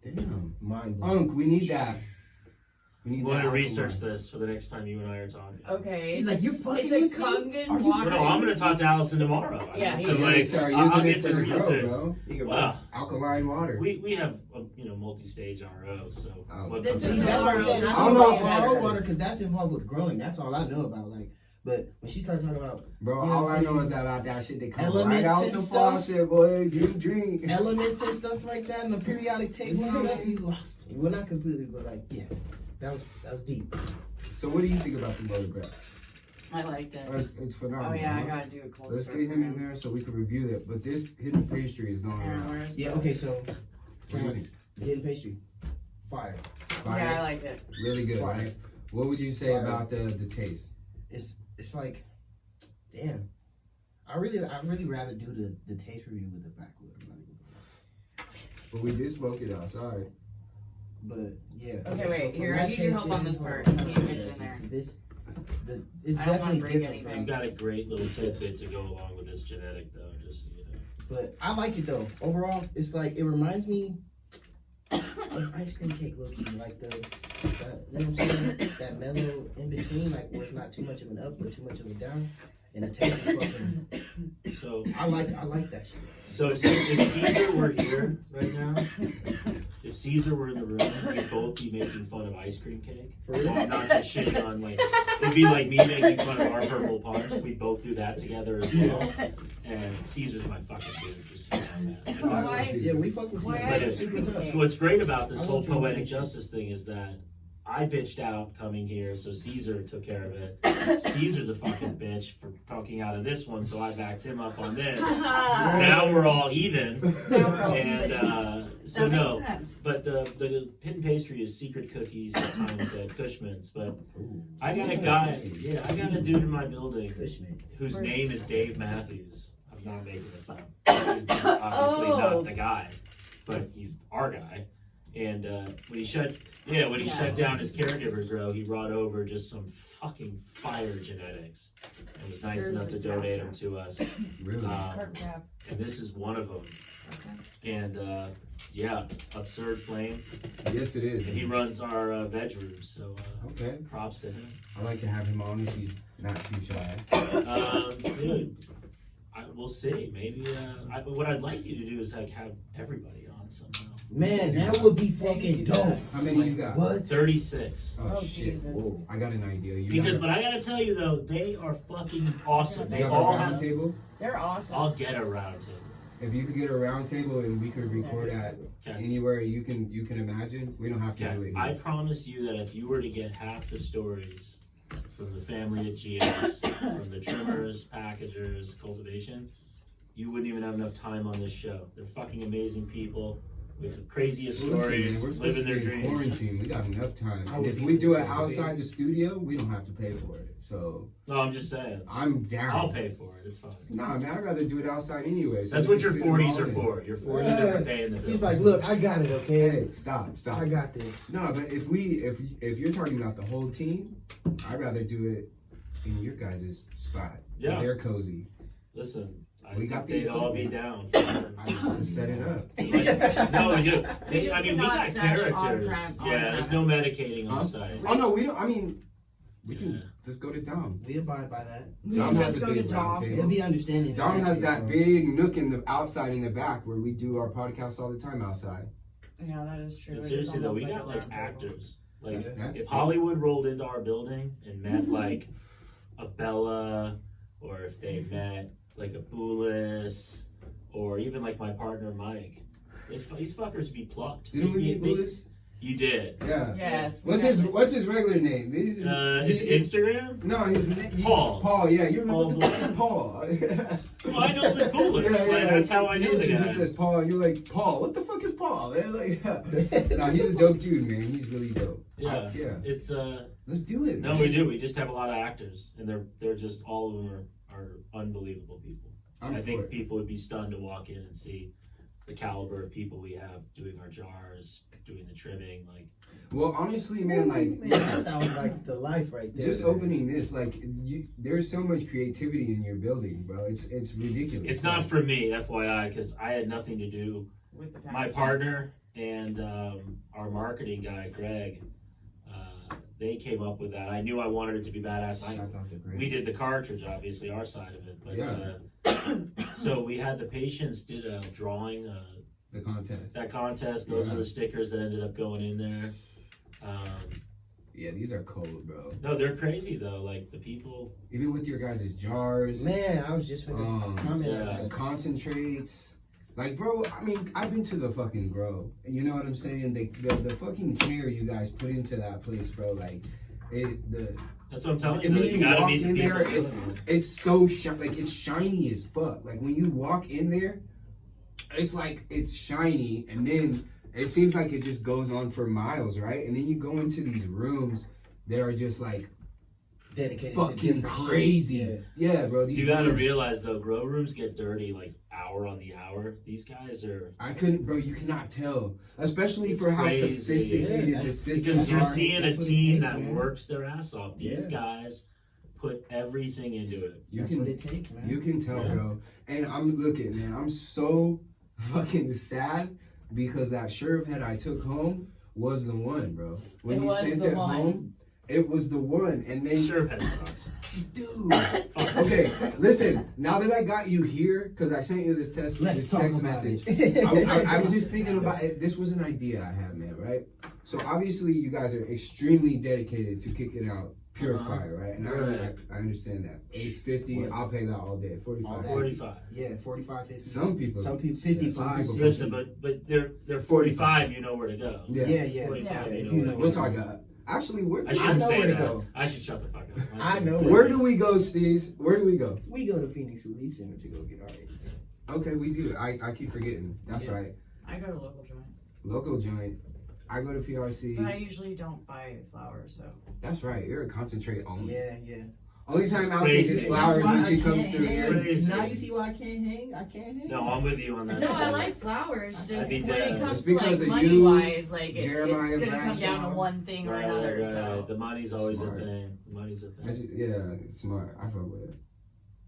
Damn, mind blowing. Unk, we need that. We need We're that gonna alkaline. research this for the next time you and I are talking. Okay. He's like, you're fucking it's a with me? Kangen Are you water. Well, no, I'm gonna talk to Allison tomorrow. I Yeah, mean, he so is. like, Sorry, I'll using get it to for the the grow, research. bro. You can Wow. alkaline water. We have multi-stage RO, so Oh. what This comes is in See, there? that's what I'm saying. I I don't don't know know about RO that. water because that's involved with growing. That's all I know about. Like, but when she started talking about Bro, You know all what I I'm know saying? is that about that shit. They come Elements right out and the stuff. faucet, boy. Drink. elements and stuff like that, and the periodic table and stuff, you lost me. Well, not completely, but like, yeah, that was deep. So what do you think about the photograph? I liked it. It's phenomenal. Oh yeah, I huh? gotta do a cold Let's start get for him in there so we can review it. But this hidden pastry is going Aaron, around. where's Yeah, the- okay, so What do you think? hidden pastry, fire. Fire? Yeah, I liked it. Really good, Fire. right? What would you say Fire. about the taste? It's like, damn. I really rather do the taste review with the backwood. But we did smoke it outside. But yeah. Okay, wait, from here, I that need your taste, help on it this is part. hard. Can you get it in there? It's I don't wanna definitely break different. anything. You've got a great little tidbit to go along with this genetic, though. Just so you know. But I like it though. Overall, it's like it reminds me of ice cream cake, low key. Like that, you know what I'm saying? That mellow in between, like where it's not too much of an up but too much of a down, and it tastes fucking. So, I like that shit. so if Caesar were here right now, if Caesar were in the room, we'd both be making fun of ice cream cake. For real? Well, I'm not just shitting on like it'd be like me making fun of our purple punch. We'd both do that together as well. And Caesar's my fucking dude. Just so you know that. That's Why- what she Yeah, did. we fuck with Why you. I It's do. super tough. What's great about this I whole want you to poetic make- justice thing is that I bitched out coming here, so Caesar took care of it. Caesar's a fucking bitch for talking out of this one, so I backed him up on this. Now we're all even. And so that no, makes sense. but the hidden pastry is secret cookies, sometimes Cushman's. But I got a guy, yeah, I got a dude in my building Cushman's. whose Where's- name is Dave Matthews. I'm not making this up. He's obviously not the guy, but he's our guy. And when he shut down his caregivers row, he brought over just some fucking fire genetics, and was nice Here's enough to the donate jar. them to us. Really? Cart cap. And this is one of them. Okay. And yeah, Absurd Flame, Yes, it is. and he runs our veg rooms. So Okay. props to him. I like to have him on if he's not too shy. Dude, we'll see. Maybe. What I'd like you to do is like have everybody on somehow. Man, that would be Maybe fucking do that. dope. How many you got? What? 36. Oh, Oh, shit. Jesus. Whoa, I got an idea. You Because, got but I gotta tell you though, they are fucking awesome. you They have a all round have. table? They're awesome. I'll get a round table. If you could get a round table and we could record at Okay. anywhere you can imagine, we don't have to do it Okay. here. I promise you that if you were to get half the stories from the family at GS, from the trimmers, packagers, cultivation, you wouldn't even have enough time on this show. They're fucking amazing people with the craziest stories, We're supposed living to their be in dreams. quarantine. We got enough time. I And would if be we do it supposed to be. outside the studio, we don't have to pay for it. So No, I'm just saying. I'm down. I'll pay for it. It's fine. Nah, man, I'd rather do it outside anyway. So That's we what can your fit them 40s all are in. for. Your 40s are for paying the bills. He's like, look, I got it, okay? Hey, stop. I got this. No, but if you're talking about the whole team, I'd rather do it in your guys' spot. Yeah. They're cozy. Listen, We got they'd the all be equipment. down. I gotta set it up. No, we do. We just I mean, we cannot got sesh characters. on-prem- Yeah, there's no medicating on site. Oh no, we don't. I mean, we can Yeah. just go to Dom. We abide by that. We Dom has just a go to big round Dom. It'll be understanding. Dom has that So, big nook in the outside in the back where we do our podcast all the time outside. Yeah, that is true. And It is seriously though, almost we got a like round table. actors. Like That's if dope. Hollywood rolled into our building and met like a Bella, or if they met like a Boulis, or even like my partner Mike, these fuckers would be plucked. Didn't we They'd meet be- Louis? You did. Yeah. Yes. What's his regular name? Is it Instagram? No, he's Paul. Paul, yeah. You remember Paul what the fuck is Paul? Well, I know the Boulis. Like, that's how I know the He guy. just says Paul, and you're like, Paul, what the fuck is Paul? Man, like, no, he's a dope dude, man. He's really dope. Yeah. Yeah. It's Let's do it. no, man. we do. We just have a lot of actors, and they're just all of them are unbelievable people. I'm I for think it. people would be stunned to walk in and see the caliber of people we have doing our jars, doing the trimming. Like, Well, honestly, man, like Man, that sounds like the life right there. just man. opening this, like, there's so much creativity in your building, bro. It's ridiculous. it's not for me, FYI, because I had nothing to do. With the My packaging. partner and our marketing guy, Greg, they came up with that. I knew I wanted it to be badass. Shouts out to Greg. We did the cartridge, obviously, our side of it. But Yeah. so we had the patients did a drawing, the contest. that contest. Those Yeah. are the stickers that ended up going in there. Yeah, these are cold, bro. No, they're crazy though. Like the people. Even with your guys' jars, Man, I was just gonna comment yeah. on the that. concentrates. Like, bro, I mean, I've been to the fucking grow. You know what I'm saying? The fucking care you guys put into that place, bro. Like, That's what I'm telling you. and Though. when You you gotta walk meet the in people. there, it's so like it's shiny as fuck. Like when you walk in there, it's like it's shiny, and then it seems like it just goes on for miles, right? And then you go into these rooms that are just like Dedicated fucking to different crazy. shit. Yeah, bro. These You gotta rooms, realize though, grow rooms get dirty like hour on the hour. These guys are I couldn't, bro. You cannot tell, especially It's for how crazy. sophisticated Yeah, the that's systems because you're are. seeing a That's what it team takes, that man. works their ass off. These Yeah. guys put everything into it. You That's can, what it takes, man. you can tell, Yeah. bro. And I'm looking, man. I'm so fucking sad because that Sherb head I took home was the one, bro. When It you was sent the it one. home, it was the one. And then, Sure, pet sucks. dude. Okay, listen. Now that I got you here, because I sent you this Let's this talk text about message. it. I was just thinking about it. This was an idea I had, man, right? So obviously you guys are extremely dedicated to kicking out Pure Uh-huh. Fire, right? And Right. I understand that. It's 50, I'll pay that all day. 45. All day. 45. Yeah, 45, 50. Some people. Some people, Yeah, 55. some people- 60. Listen, but they're 45. You know where to go. Yeah. Yeah, yeah. 45, yeah, you if know you where know to We'll go. talk. Actually, where I I shouldn't know say where to that. go. I should shut the fuck up. I know shouldn't say where that. do we go, Steez? Where do we go? We go to Phoenix Relief Center to go get our eggs. Okay, we do. I keep forgetting. That's Yeah. right. I go to local joint, Local joint. I go to PRC. but I usually don't buy flowers, so. That's right. You're a concentrate only. Yeah, yeah. Only time It's Alice crazy. gets flowers That's why when I she comes can't through hang. here. Crazy. Now you see why I can't hang? I can't hang. No, I'm with you on that. No, I like flowers. Just mean, when it it's comes to because like of money you, wise, like Jeremiah it's gonna come down to Bradshaw. one thing or Right, another. right. So The money's always Smart. a thing. The money's a That's- thing. Yeah, it's smart. I fuck with it.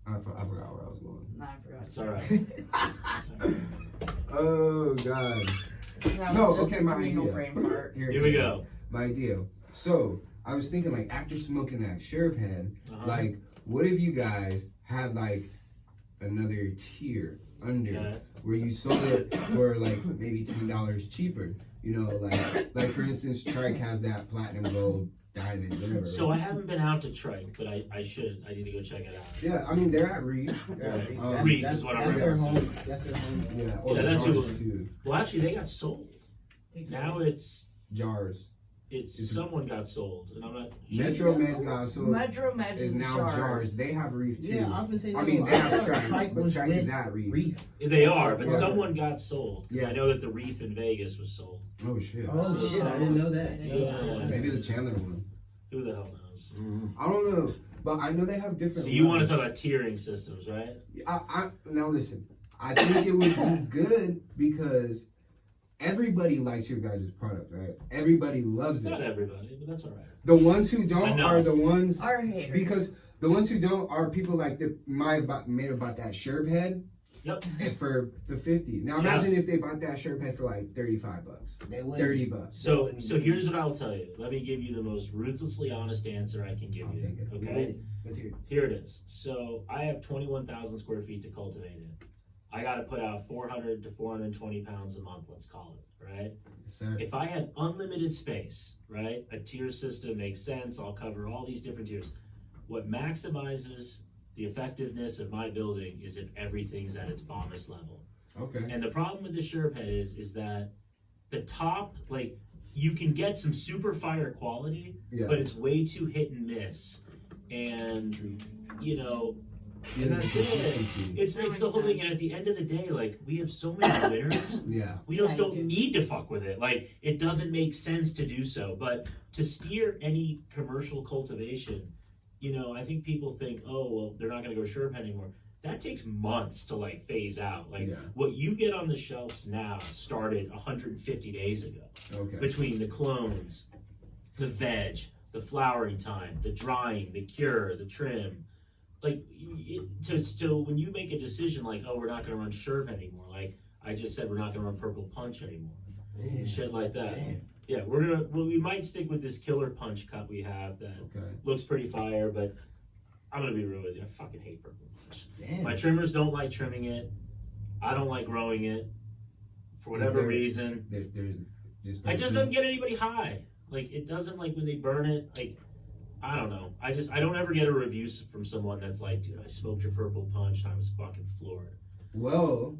I forgot where I was going. nah, I forgot. It's all right. Oh God. That No, was just okay, a my Pringle idea. brain fart. Here we go. My idea. So I was thinking, like, after smoking that Sherb head, Uh-huh. like, what if you guys had like another tier under Okay. where you sold it for like maybe $10 cheaper? You know, like for instance, Trike has that platinum, gold, diamond, whatever. So I haven't been out to Trike, but I should. I need to go check it out. Yeah, I mean they're at Reed. Right. Reef is what I'm That's their referencing. home. That's their home. Yeah, or Yeah, that's jars who- too. Well, actually, they got sold. Now it's Jars. someone got sold, and I'm not. Metro Meds got sold. Metro Meds is is now jars. They have Reef too. Yeah, I've been saying. I mean, they have Trike, Trike but was Trike with is at Reef. Reef. They are, but Yeah. someone got sold. 'Cause Yeah. I know that the Reef in Vegas was sold. Oh shit. Oh shit! I didn't know that. Yeah. Maybe the Chandler one. Who the hell knows? I don't know, but I know they have different. So you want to levels. talk about tiering systems, right? Now listen. I think it would be good because everybody likes your guys' product, right? Everybody loves Not it. everybody, but that's all right. The ones who don't Enough. are the ones Our haters. because the ones who don't are people like the made about that Sherb head Yep. And for the 50. Now imagine if they bought that Sherpa for like $35. They wouldn't. $30. So here's what I'll tell you. Let me give you the most ruthlessly honest answer I can give I'll you. take it. Okay. Let's hear it. Here it is. So I have 21,000 square feet to cultivate in. I got to put out 400 to 420 pounds a month, let's call it, right? Yes, sir. If I had unlimited space, right, a tier system makes sense. I'll cover all these different tiers. What maximizes the effectiveness of my building is if everything's at its bombest level. Okay. And the problem with the Sherpa is that the top, like, you can get some super fire quality, Yeah. but it's way too hit and miss. And, you know, Yeah, and that's it. consistency. It's That the whole makes thing. And at the end of the day, like, we have so many winners. Yeah. We just Yeah, don't you do. need to fuck with it. Like, it doesn't make sense to do so. But to steer any commercial cultivation, you know, I think people think, oh, well, they're not going to go Sherpa anymore. That takes months to, like, phase out. Like, Yeah. what you get on the shelves now started 150 days ago. Okay. Between the clones, the veg, the flowering time, the drying, the cure, the trim. Like, so when you make a decision like, oh, we're not going to run Sherpa anymore. Like, I just said we're not going to run Purple Punch anymore. Damn. Shit like that. Damn. Yeah, we might stick with this Killer Punch cup we have that Okay. looks pretty fire, but I'm gonna be real with you. I fucking hate Purple Punch. Damn. My trimmers don't like trimming it. I don't like growing it for whatever there- reason. There's just. It just doesn't get anybody high. Like, it doesn't, like, when they burn it. Like, I don't know. I don't ever get a review from someone that's like, dude, I smoked your Purple Punch and I was fucking floored. Well,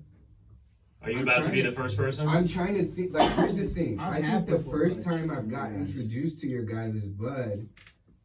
Are you I'm about to be trying the first person? I'm trying to think. Like, here's the thing. I've I had think the Purple first Punch time I've got from you guys. introduced to your guys' bud,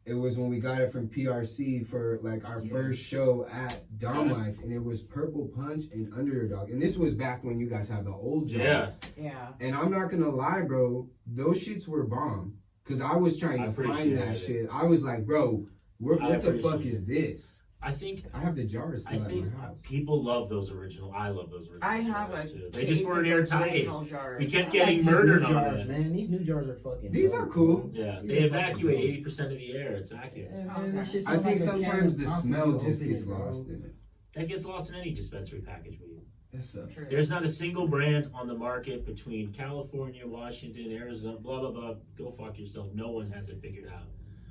it was when we got it from PRC for like our Yeah. first show at Dom Okay. Life, and it was Purple Punch and Underdog, and this was back when you guys had the old jobs. Yeah. Yeah. And I'm not gonna lie, bro, those shits were bomb. Cause I was trying I to find appreciate that it. shit. I was like, bro, what I the fuck appreciate is this? I think I have the jars I still at think my house. people love those original. I love those original. I have jars, a too. They just case weren't of those airtight. original jars. We kept I getting like these murdered new on jars, it. man. These new jars are fucking. These dope, are cool. bro. Yeah, These they are evacuate fucking 80% of the air. It's vacuum. Yeah, man, Okay. this shit's I like think a sometimes can the of pop smell when you just open gets it, bro. lost in it. That gets lost in any dispensary package weed. That sucks. True. There's not a single brand on the market between California, Washington, Arizona, blah blah blah. Go fuck yourself. No one has it figured out.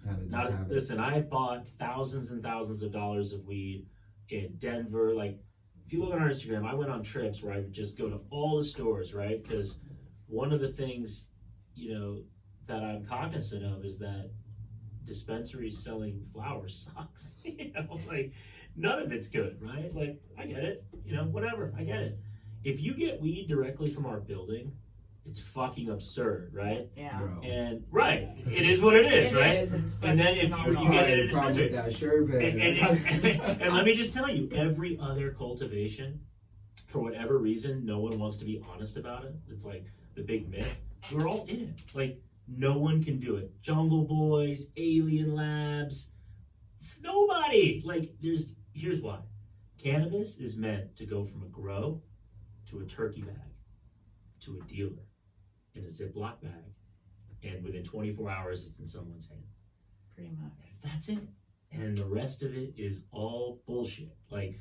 How to just Not have it. listen. I've bought thousands and thousands of dollars of weed in Denver. Like, if you look on our Instagram, I went on trips where I would just go to all the stores, right? Because one of the things, you know, that I'm cognizant of is that dispensaries selling flowers sucks. You know, like, none of it's good, right? Like, I get it. You know, whatever. I get it. If you get weed directly from our building, it's fucking absurd, right? Yeah. Bro. And right, it is what it is, It right? is, it's And then if phenomenal. you get I it had at a a problem with dispensary. that shirt, And let me just tell you, every other cultivation, for whatever reason, no one wants to be honest about it. It's like the big myth. We're all in it. Like, no one can do it. Jungle Boys, Alien Labs, nobody. Like, here's why. Cannabis is meant to go from a grow to a turkey bag to a dealer in a Ziploc bag, and within 24 hours, it's in someone's hand. Pretty much. That's it. And the rest of it is all bullshit. Like,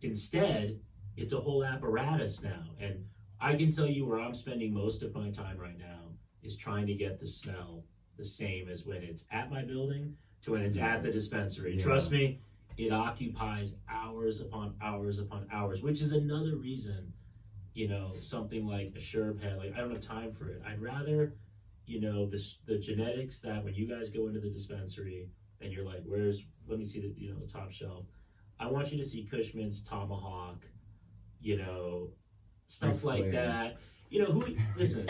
instead, it's a whole apparatus now. And I can tell you where I'm spending most of my time right now is trying to get the smell the same as when it's at my building to when it's at the dispensary. Yeah. Trust me, it occupies hours upon hours upon hours, which is another reason, you know, something like a Sherb head, like, I don't have time for it. I'd rather, you know, the genetics that when you guys go into the dispensary and you're like, let me see the top shelf. I want you to see Cushman's Tomahawk, you know, stuff like Flair. that. You know, listen,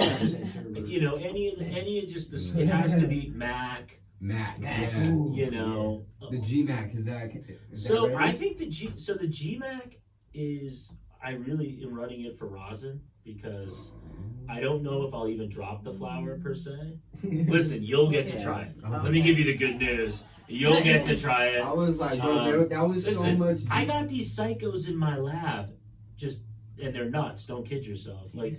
you know, any of just it has to be Mac, Mac. Mac, Yeah. ooh. you know. The G Mac is that So ready? I think the GMAC is, I really am running it for rosin because I don't know if I'll even drop the flower per se. Listen, you'll get to try it. Let me give you the good news. You'll get to try it. I was like, bro, that was so Listen, much. I got these psychos in my lab, and they're nuts. Don't kid yourself. Like,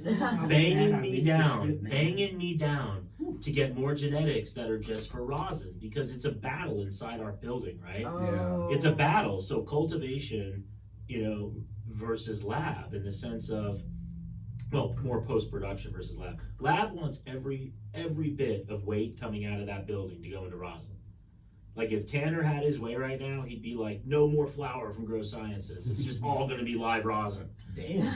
banging me down to get more genetics that are just for rosin because it's a battle inside our building, right? Oh. It's a battle. So cultivation, you know, versus lab in the sense of, well, more post-production versus lab. Lab wants every bit of weight coming out of that building to go into rosin. Like if Tanner had his way right now, he'd be like, no more flour from Grow Sciences. It's just all going to be live rosin. Damn.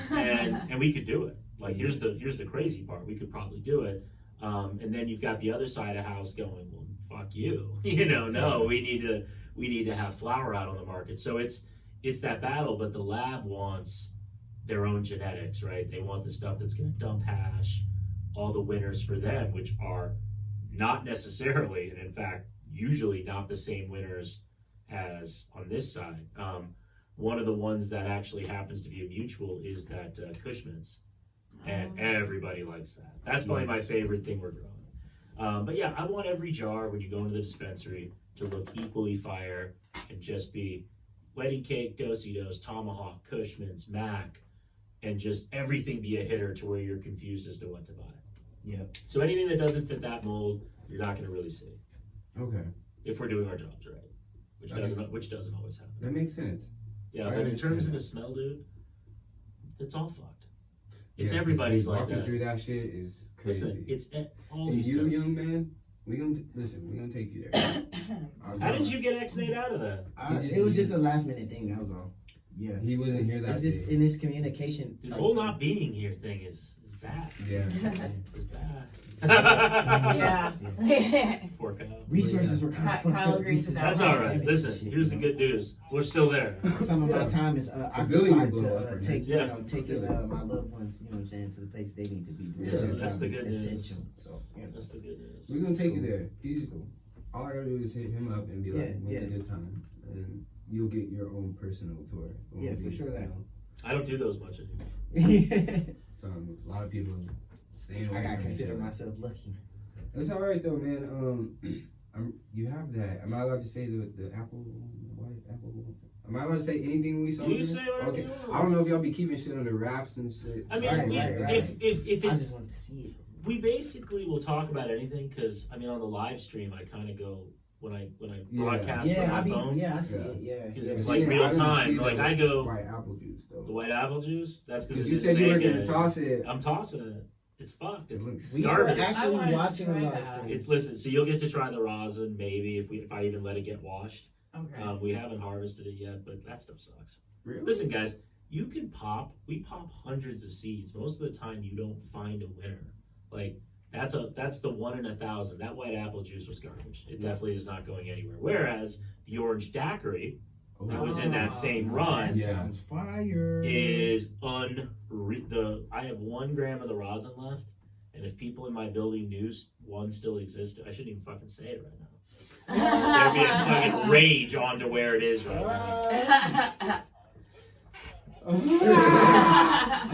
And we could do it. Like here's the crazy part. We could probably do it. And then you've got the other side of house going, well, fuck you. No, we need to have flour out on the market. So it's that battle, but the lab wants their own genetics, right? They want the stuff that's going to dump hash, all the winners for them, which are not necessarily, and in fact, usually not the same winners as on this side. One of the ones that actually happens to be a mutual is that Cushman's, and everybody likes that. That's probably my favorite thing we're growing. But yeah, I want every jar when you go into the dispensary to look equally fire and just be wedding cake, do-si-dos, tomahawk, Cushman's, Mac, and just everything be a hitter to where you're confused as to what to buy. Yep. So anything that doesn't fit that mold, you're not going to really see. Okay. If we're doing our jobs right, which doesn't always happen. That makes sense. Yeah, I but in understand terms of that. the smell, dude, it's all fucked. It's 'cause everybody's like walking that. through that shit is crazy. Listen, it's all And these you, stuff. young man, we're gonna take you there. How did you get X-Nate out of that? It was just a last minute thing. That was all. Yeah. He wasn't here that It's just day. in his communication. The whole not being here thing is bad. Yeah. It's bad. Yeah. Poor Kyle. Resources were kind of fucked Kyle up. agrees with that. That's all right. Listen, here's the good news. We're still there. Some of my Yeah. time is The building occupied will blow up, to right? take, Yeah. taking my loved ones, you know what I'm saying, to the place they need to be. Yeah, Their that's job the is good news. essential. So, yeah. That's the good news. We're gonna take you there. He's all I gotta do is hit him up and be like, Yeah, "When's a yeah. good time?" And you'll get your own personal tour. It won't Yeah, be, for sure that. you know, I don't do those much anymore. So a lot of people staying away. I gotta from consider each other. myself lucky. It's all right though, man. You have that. Am I allowed to say the apple, white apple? Am I allowed to say anything we saw? You there? say whatever Okay. you want. I don't know if y'all be keeping shit under wraps and shit. I mean, Right, we, right, right. if I it's, just want to see it. we basically will talk about anything because I mean on the live stream I kind of go when I Yeah. broadcast from my phone I see Yeah. it. Yeah. because Yeah, it's see, like I real didn't time. see Like the I go white apple juice though. the white apple juice. That's because Because you said you were gonna naked. toss it. I'm tossing it. It's fucked. It's looks- We were garbage. I actually wanted to watching try a live that. stream. It's listen. So you'll get to try the rosin maybe if I even let it get washed. Okay. We haven't harvested it yet, but that stuff sucks. Really? Listen, guys, we pop hundreds of seeds. Most of the time, you don't find a winner. Like that's the 1 in 1,000. That white apple juice was garbage. It definitely is not going anywhere. Whereas the orange daiquiri that was in that same run That Yeah. sounds fire. is I have 1 gram of the rosin left, and if people in my building knew one still existed, I shouldn't even fucking say it right now. There'd be a fucking rage on to where it is right now.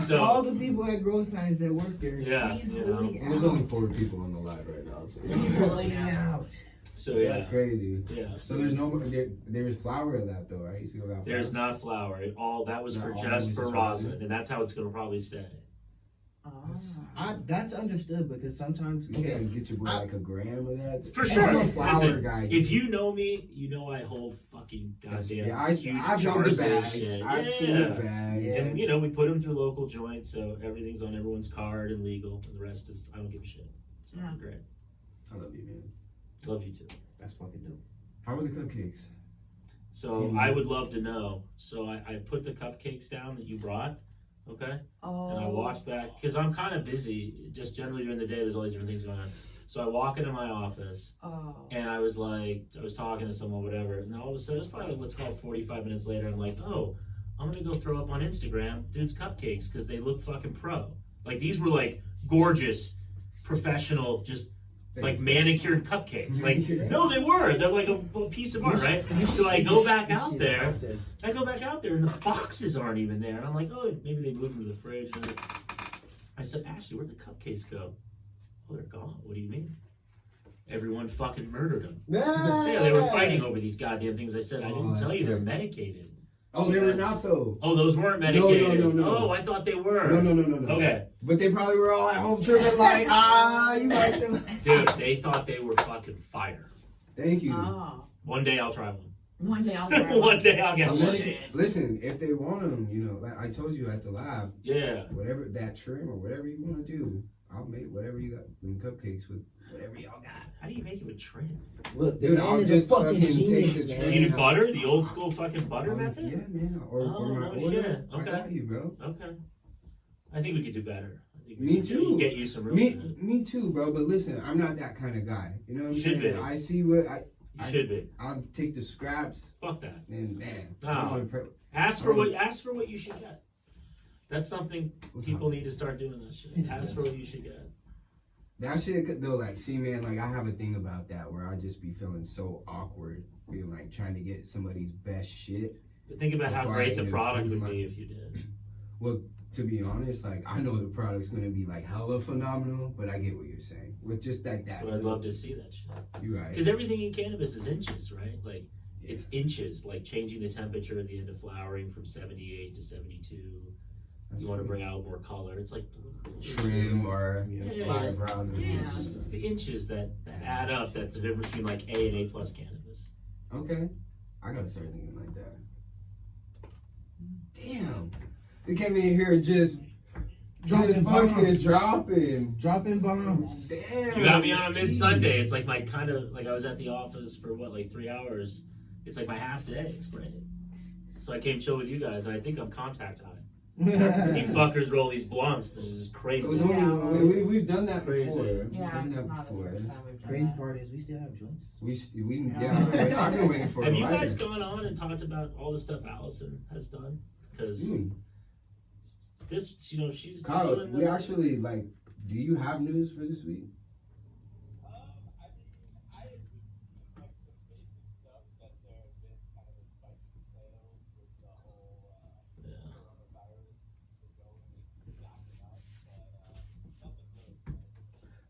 So all the people at Grow Science that work there, Yeah, he's you know. holding There's out. only 4 people on the live right now. So. He's holding out. so yeah, That's crazy. yeah. So there's no there's flour in that though, right? You still got There's flour. not flour. That was Not for all, just it's for just rosin, rosin. and that's how it's gonna probably stay. That's understood because sometimes You gotta get your boy like a gram of that. For I'm sure. a flour Listen, guy. if you know me, you know I hold fucking goddamn yeah, I've huge known the jars of bags. shit. I've seen the bags. Yeah. And you know, we put them through local joints, so everything's on everyone's card and legal, and the rest is I don't give a shit. It's fucking great. I love you, man. Love you too. That's fucking dope. How are the cupcakes? So I would love to know. So I put the cupcakes down that you brought, okay? And I watch back because I'm kind of busy. Just generally during the day, there's all these different things going on. So I walk into my office and I was talking to someone, whatever, and then all of a sudden, it's probably let's call it 45 minutes later. I'm like, oh, I'm gonna go throw up on Instagram, dude's cupcakes because they look fucking pro. Like these were like gorgeous, professional, just like manicured cupcakes. Like no, they were. They're like a piece of art, right? So I go back out there. I go back out there and the boxes aren't even there. And I'm like, oh, maybe they moved them to the fridge. And I said, Ashley, where'd the cupcakes go? Oh, they're gone. What do you mean? Everyone fucking murdered them. Yeah, they were fighting over these goddamn things. I said, I didn't tell you they're medicated. Oh, they were not though. Oh, those weren't medicated. No. Oh, I thought they were. No. Okay. But they probably were all at home tripping like, you like them. Dude, they thought they were fucking fire. Thank you. One day I'll try one. One day I'll grab One day I'll get one. Shit. Listen, if they want them, you know, like I told you at the lab, Yeah. whatever that trim or whatever you want to do, I'll make whatever you got. Them cupcakes with whatever y'all got. How do you make it with trim? Look, the Dude, man I'll is a just fucking fucking take genius, the man. train. You do butter? The old school fucking butter Yeah, method? man. Or Oh, my no order. shit. I Okay. got you, bro. Okay. I think we could do better. I think we Me could too. Get you some real shit. Me too, bro. But listen, I'm not that kind of guy. You know what I'm You should saying? be. I see what You should be. I'll take the scraps Fuck that. and man. No. I'm gonna pre- Ask for what you should get. That's something What's people up? need to start doing. That shit. Ask for what you should get. That shit though, like, see, man, like I have a thing about that where I just be feeling so awkward, being like trying to get somebody's best shit. But think about how Before great I the even product prove would my- be if you did. Well, to be honest, like I know the product's gonna be like hella phenomenal, but I get what you're saying with just like that. So I'd love to see that shit. You're right. Because everything in cannabis is inches, right? Like it's inches, like changing the temperature at the end of flowering from 78 to 72. You want to bring out more color. It's like trim or Yeah. eyebrows. Yeah, it's the inches that add up. That's the difference between like A and A plus cannabis. Okay, I gotta start thinking like that. Damn, they came in here just Dropping fucking bombs. dropping bombs. Damn, You got me on a mid Sunday. It's like my kind of like I was at the office for what, like 3 hours. It's like my half day. It's great. So I came chill with you guys, and I think I'm contact high. You fuckers roll these blunts. This is crazy. It was only, we've done that Crazy. before. We've Yeah, done it's that not the before. first time we've done Crazy that. part is we still have joints. We Yeah. I've been waiting for Have a you while. guys gone on and talked about all the stuff Allison has done? Because this, she's Kyle, doing we actually like. Do you have news for this week?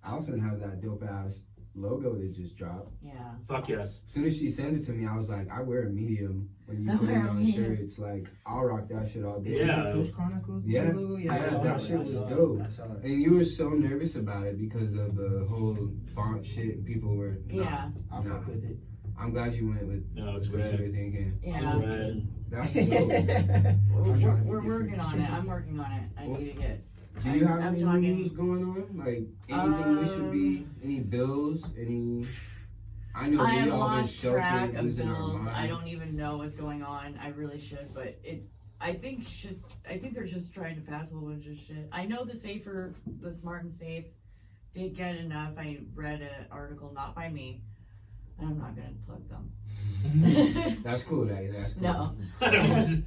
Allison has that dope ass logo that just dropped. Yeah. Fuck yes. As soon as she sent it to me, I was like, I wear a medium. When you I put it wear a on medium. shirts, like I'll rock that shit all day. Yeah. Hippy Chronicles. Yeah. Logo? Yeah, I saw that it. shit I was saw it. dope. I saw it. And you were so nervous about it because of the whole font shit. And people were, Yeah. I'll fuck with it. I'm glad you went with No, it's what great. you're thinking. Yeah. Right. That's dope. We're working on it. I'm working on it. I need to get. Do you have I'm any talking- news going on? Like anything we should be? Any bills? Any? I know I we have all been lost track sheltered, of losing our bills. mind. I don't even know what's going on. I really should, but I think they're just trying to pass a whole bunch of shit. I know the Smart and Safe did get enough. I read an article, not by me, and I'm not gonna plug them. That's cool. That's cool. No. I don't-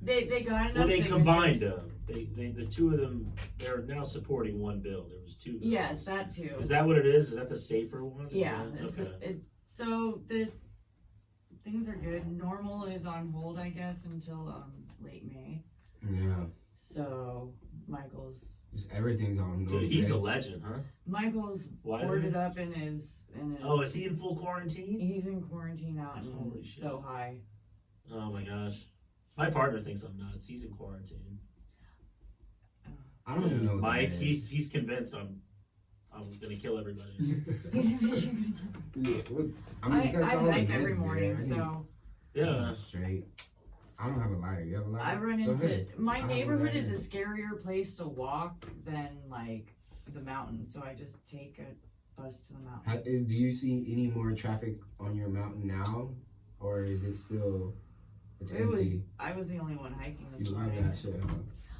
They got enough. well, they signatures. combined them. The two of them, they're now supporting one bill. There was two bills. Yes, that too. Is that what it is? Is that the safer one? Is Yeah. that- So the things are good. Normal is on hold, I guess, until late May. Yeah. So Michael's Just everything's on. Dude, he's a legend, huh? Why is boarded he? up in his. Oh, is he in full quarantine? He's in quarantine out and Holy shit. so high. Oh my gosh. My partner thinks I'm nuts. He's in quarantine. I don't even know. What Mike, that is. he's convinced I'm gonna kill everybody. Yeah, what- I mean, you guys I got all the hike every meds morning, there. I need- so Yeah. Straight. I don't have a lighter. You have a lighter? I run Go into ahead. my have a neighborhood is a lighter. scarier place to walk than like the mountains, so I just take a bus to the mountain. Do you see any more traffic on your mountain now, or is it still? It's empty. I was the only one hiking this You love morning. that shit, huh?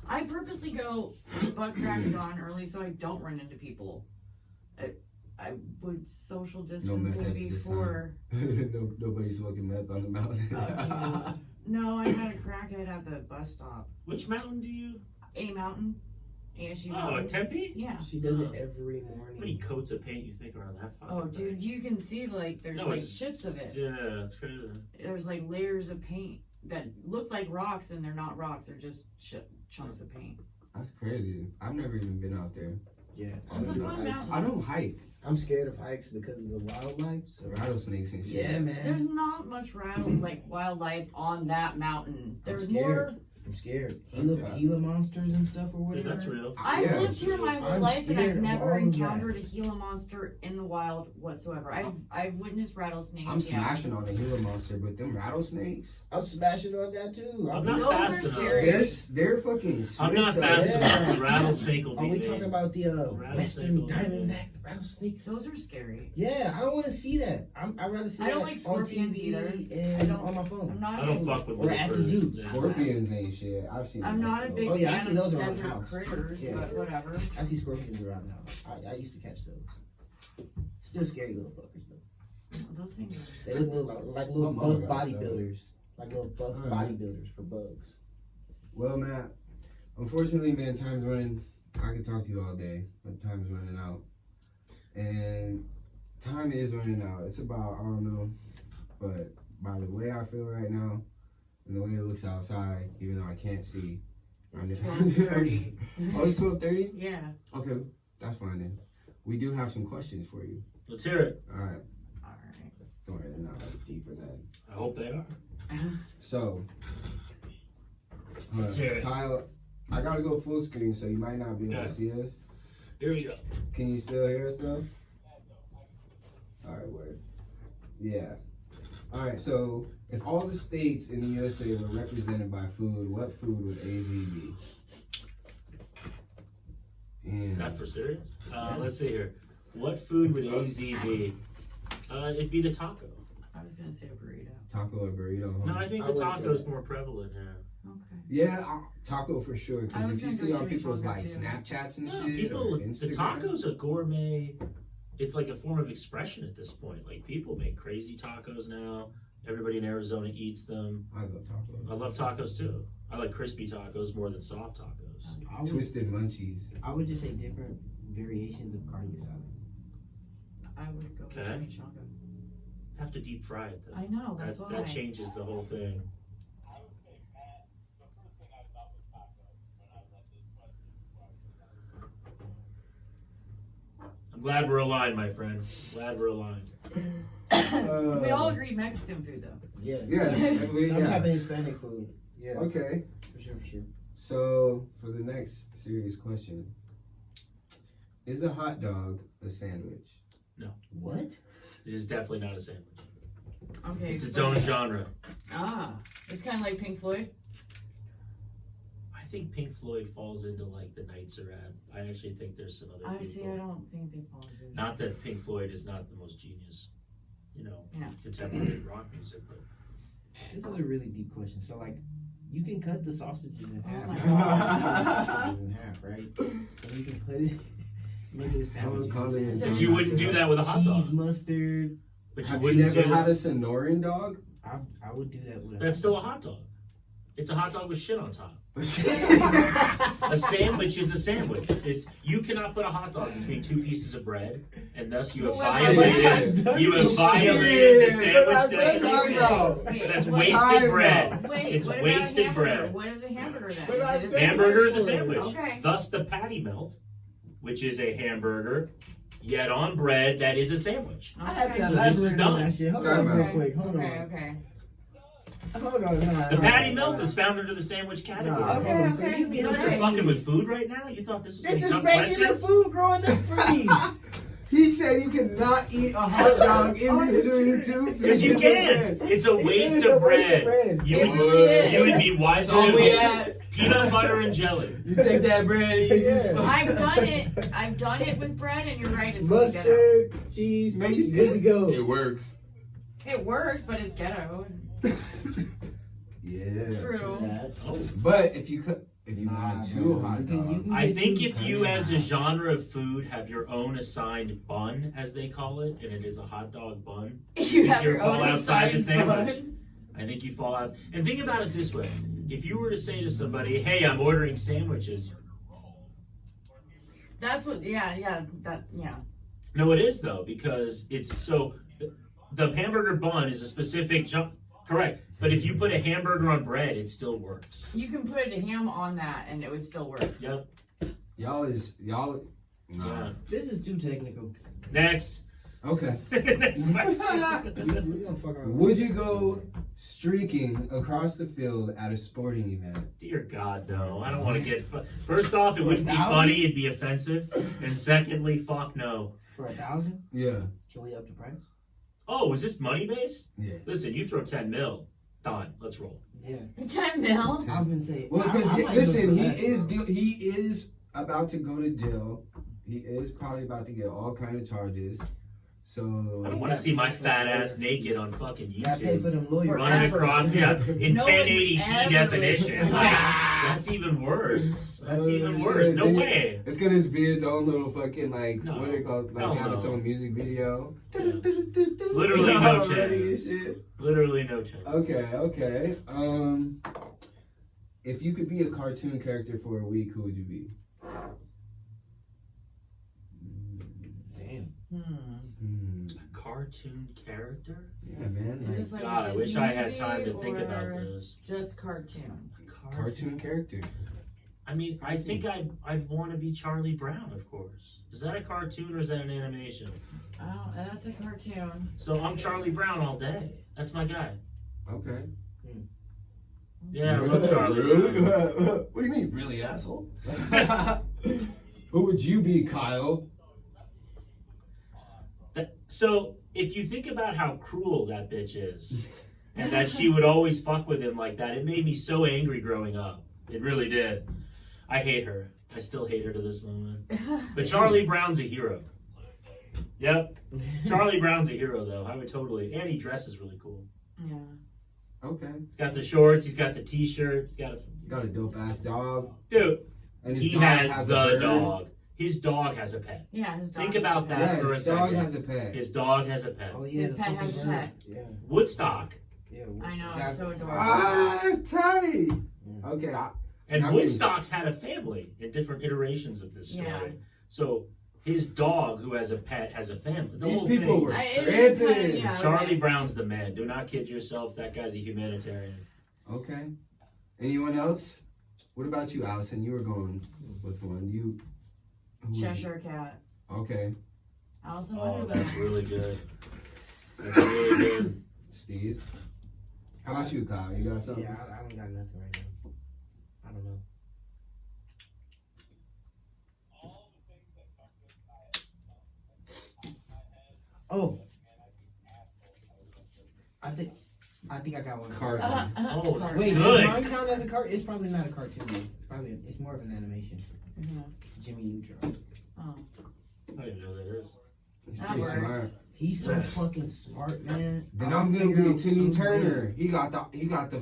I purposely go butt crack dawn early so I don't run into people. I would social distancing meth this before. Nobody's smoking meth on the mountain. Oh, No, I had a crackhead at the bus stop. Which mountain do you? A mountain. ASU Oh, mountain. at Tempe? Yeah. She does it every How many morning. coats of paint you think are on that fucking Oh, thing? dude, you can see like there's No, like it's- shits of it. Yeah, it's crazy. There's like layers of paint that look like rocks and they're not rocks. They're just chunks of paint. That's crazy. I've never even been out there. Yeah. It's a I don't fun do hikes. mountain. I don't hike. I'm scared of hikes because of the wildlife. So Rattlesnakes and shit. yeah, man. There's not much wildlife on that mountain. There's scared. more I'm scared. Okay. Gila monsters and stuff or Dude, whatever. that's real. I've Yeah, lived here my whole I'm life and I've scared of never all of that. encountered a Gila monster in the wild whatsoever. I've witnessed rattlesnakes. I'm smashing on the Gila monster, but them rattlesnakes, I'm smashing on that too. I'm Those not are fast enough. scary. they're fucking. I'm not swift, fast though. enough. The rattlesnake will Are we beat talking me. about the Western Rattlesnake. Diamondback rattlesnakes? Those are scary. Yeah, I don't want to see that. I'd rather see I that don't like on scorpions TV either. and I don't- on my phone. I'm not. I don't fuck with Or little at the birds. zoo. Yeah. Scorpions ain't shit. I've seen. I'm them not a before. big Oh, yeah, I fan see those of around the desert house. critters, Yeah. but whatever. I see scorpions around now. I used to catch those. Still scary little fuckers though. Those things. They look like little My buff mama got bodybuilders. Like little buff Alright. bodybuilders for bugs. Well, Matt, unfortunately, man, time's running. I could talk to you all day, but time's running out. And time is running out. It's about, I don't know, but by the way I feel right now, and the way it looks outside, even though I can't see. It's I'm 12:30. Oh, it's 12:30? Yeah. Okay, that's fine then. We do have some questions for you. Let's hear it. All right. All right. Don't worry, they're not like deeper than. I hope they are. So, Let's hear it. Kyle, I gotta go full screen, so you might not be able Okay. to see us. Here we go. Can you still hear us though? Alright, word. Yeah. Alright, so if all the states in the USA were represented by food, what food would AZ be? Is And that for serious? Let's see here. What food would AZ be? It'd be the taco. I was gonna say a burrito. taco or burrito? Huh? No, I think I the wouldn't say taco's that. more prevalent here. Okay. Yeah, taco for sure. I Because was if you gonna see go on chimichanga people's like too. Snapchats and No, shit, people, or the Instagram, taco's a gourmet. It's like a form of expression at this point. Like people make crazy tacos now. Everybody in Arizona eats them. I love tacos. I love tacos too. I like crispy tacos more than soft tacos. I would, Twisted munchies. I would just say different variations of carne asada. I would go with Okay. chimichanga. Have to deep fry it though. I know. That's why. That changes the whole thing. I'm glad we're aligned, my friend. Glad we're aligned. We all agree Mexican food though. Yeah. Yeah. Some type of Hispanic food. Yeah. Okay. For sure, for sure. So, for the next serious question, is a hot dog a sandwich? What? It is definitely not a sandwich. Okay. It's its explain own it. genre. Ah, it's kind of like Pink Floyd. I think Pink Floyd falls into like the Nights Are At. I actually think there's some other I people. see. I don't think they fall into. Not that Pink Floyd is not the most genius, Yeah. contemporary rock music, but This is a really deep question. So, like, you can cut the sausages in half. my Sausages in half, right? And you can put it, make it a sandwich. I would call it a but you wouldn't do that with a hot Cheese, dog. mustard. But you Have you wouldn't never do had a Sonoran dog? I would do that with. That's still a hot dog. It's a hot dog with shit on top. A sandwich is a sandwich. It's you cannot put a hot dog between two pieces of bread, and thus you have violated the sandwich definition. That's wasted bread. Wait, It's what about wasted hamburger? bread. What is a hamburger then? But Is I it a think- Hamburger is a sandwich? sandwich. Okay. Thus the patty melt, which is a hamburger, yet on bread that is a sandwich. I had to So this is elaborate dumb. on that shit. Hold Time on, real out. quick. Hold Okay. on. Okay. Hold on. Nah, The nah, patty nah, melt nah. is found under the sandwich category. Nah, hold Okay, on. So okay. you mean You guys are Okay. fucking with food right now? You thought this was This gonna is come regular questions? food growing up for me. He said you cannot eat a hot dog in between two. Because you can't. It's a waste is a of waste of bread. bread. You It would, really is. you would be wiser So we than had. peanut butter and jelly. You take that bread and you Yeah. just. I've done it. I've done it with bread, and you're right. It's really ghetto. Mustard, cheese, Man, it's good to go. It works. It works, but it's ghetto. Yeah. True. That. Oh. But if you want two no, hot you can- you dogs, can- I think if you, as a genre of food, have your own assigned bun, as they call it, and it is a hot dog bun, You have you your fall own outside the assigned sandwich. bun. I think you fall out. And think about it this way: if you were to say to somebody, "Hey, I'm ordering sandwiches," That's what. Yeah. no, it is though, because it's so. The hamburger bun is a specific jump. Correct. But if you put a hamburger on bread, it still works. You can put a ham on that, and it would still work. Yep. y'all. Nah. Yeah. This is too technical. Next. Okay. Next question. We gonna fuck around. Would you go streaking across the field at a sporting event? Dear God, no. I don't want to get. First off, it wouldn't be funny. It'd be offensive. And secondly, fuck no. For 1,000? Yeah. Can we up the price? Oh, is this money based? Yeah. Listen, you throw 10 mil. Done. Let's roll. Yeah. 10 mil? I was gonna say. Well, because I might listen, go he for less, bro. is about to go to jail. He is probably about to get all kind of charges. So I don't want to see my fat ass naked on fucking Gotta pay for YouTube. them lawyers. Running Forever. across, yeah, in No one's 1080p ever definition. lived- Like, that's even worse. That's even worse. shit. No Then way. It's gonna be its own little fucking like No. what do they call it? Like Hell have its no. own music video. Literally no chance. Literally no chance. Okay. If you could be a cartoon character for a week, who would you be? Damn. A cartoon character? Yeah, man. Is Like, this like God, a I wish Disney I had time to movie think about or this. Just cartoon. cartoon character. I mean, I think I'd want to be Charlie Brown, of course. Is that a cartoon or is that an animation? Oh, that's a cartoon. So I'm Charlie Brown all day. That's my guy. Okay. Yeah, I love Charlie Really? Brown. What do you mean, really, asshole? Who would you be, Kyle? So if you think about how cruel that bitch is, and that she would always fuck with him like that, it made me so angry growing up. It really did. I hate her. I still hate her to this moment. But Charlie Brown's a hero. Yep. Charlie Brown's a hero, though. I would totally. And he dresses really cool. Yeah. Okay. He's got the shorts. He's got the t-shirt. Got a dope ass dog. Dude, And his he dog has a the bird. dog. His dog has a pet. Yeah, his dog. Think about that Yeah, for a his dog second. has a pet. His dog has a pet. Oh yeah, His the pet fucking has a bird. pet. Yeah. Woodstock. Yeah. I know, That's- it's so adorable. Ah, that's tight. Okay. And I mean- Woodstock's had a family in different iterations of this story. Yeah. So his dog, who has a pet, has a family. The These whole people thing. were It is kinda- tripping. yeah. Charlie okay. Brown's the man. Do not kid yourself. That guy's a humanitarian. Okay. Anyone else? What about you, Allison? You were going with one. who would you- Cheshire Cat. Okay. Allison, Oh, what that's really good. That's really good. Steve. How about you, Kyle? You got something? Yeah, I don't got nothing right now. I don't know. Oh. I think I got one. Cartoon. Oh, that's Wait, good. does mine count as a cartoon? It's probably not a cartoon. Though. It's more of an animation. Mhm. Jimmy Neutron. Oh, I don't even know who that is. He's That pretty works. smart. He's so fucking smart, man. Then I'll I'm gonna figure be out Timmy some Turner. way. He got the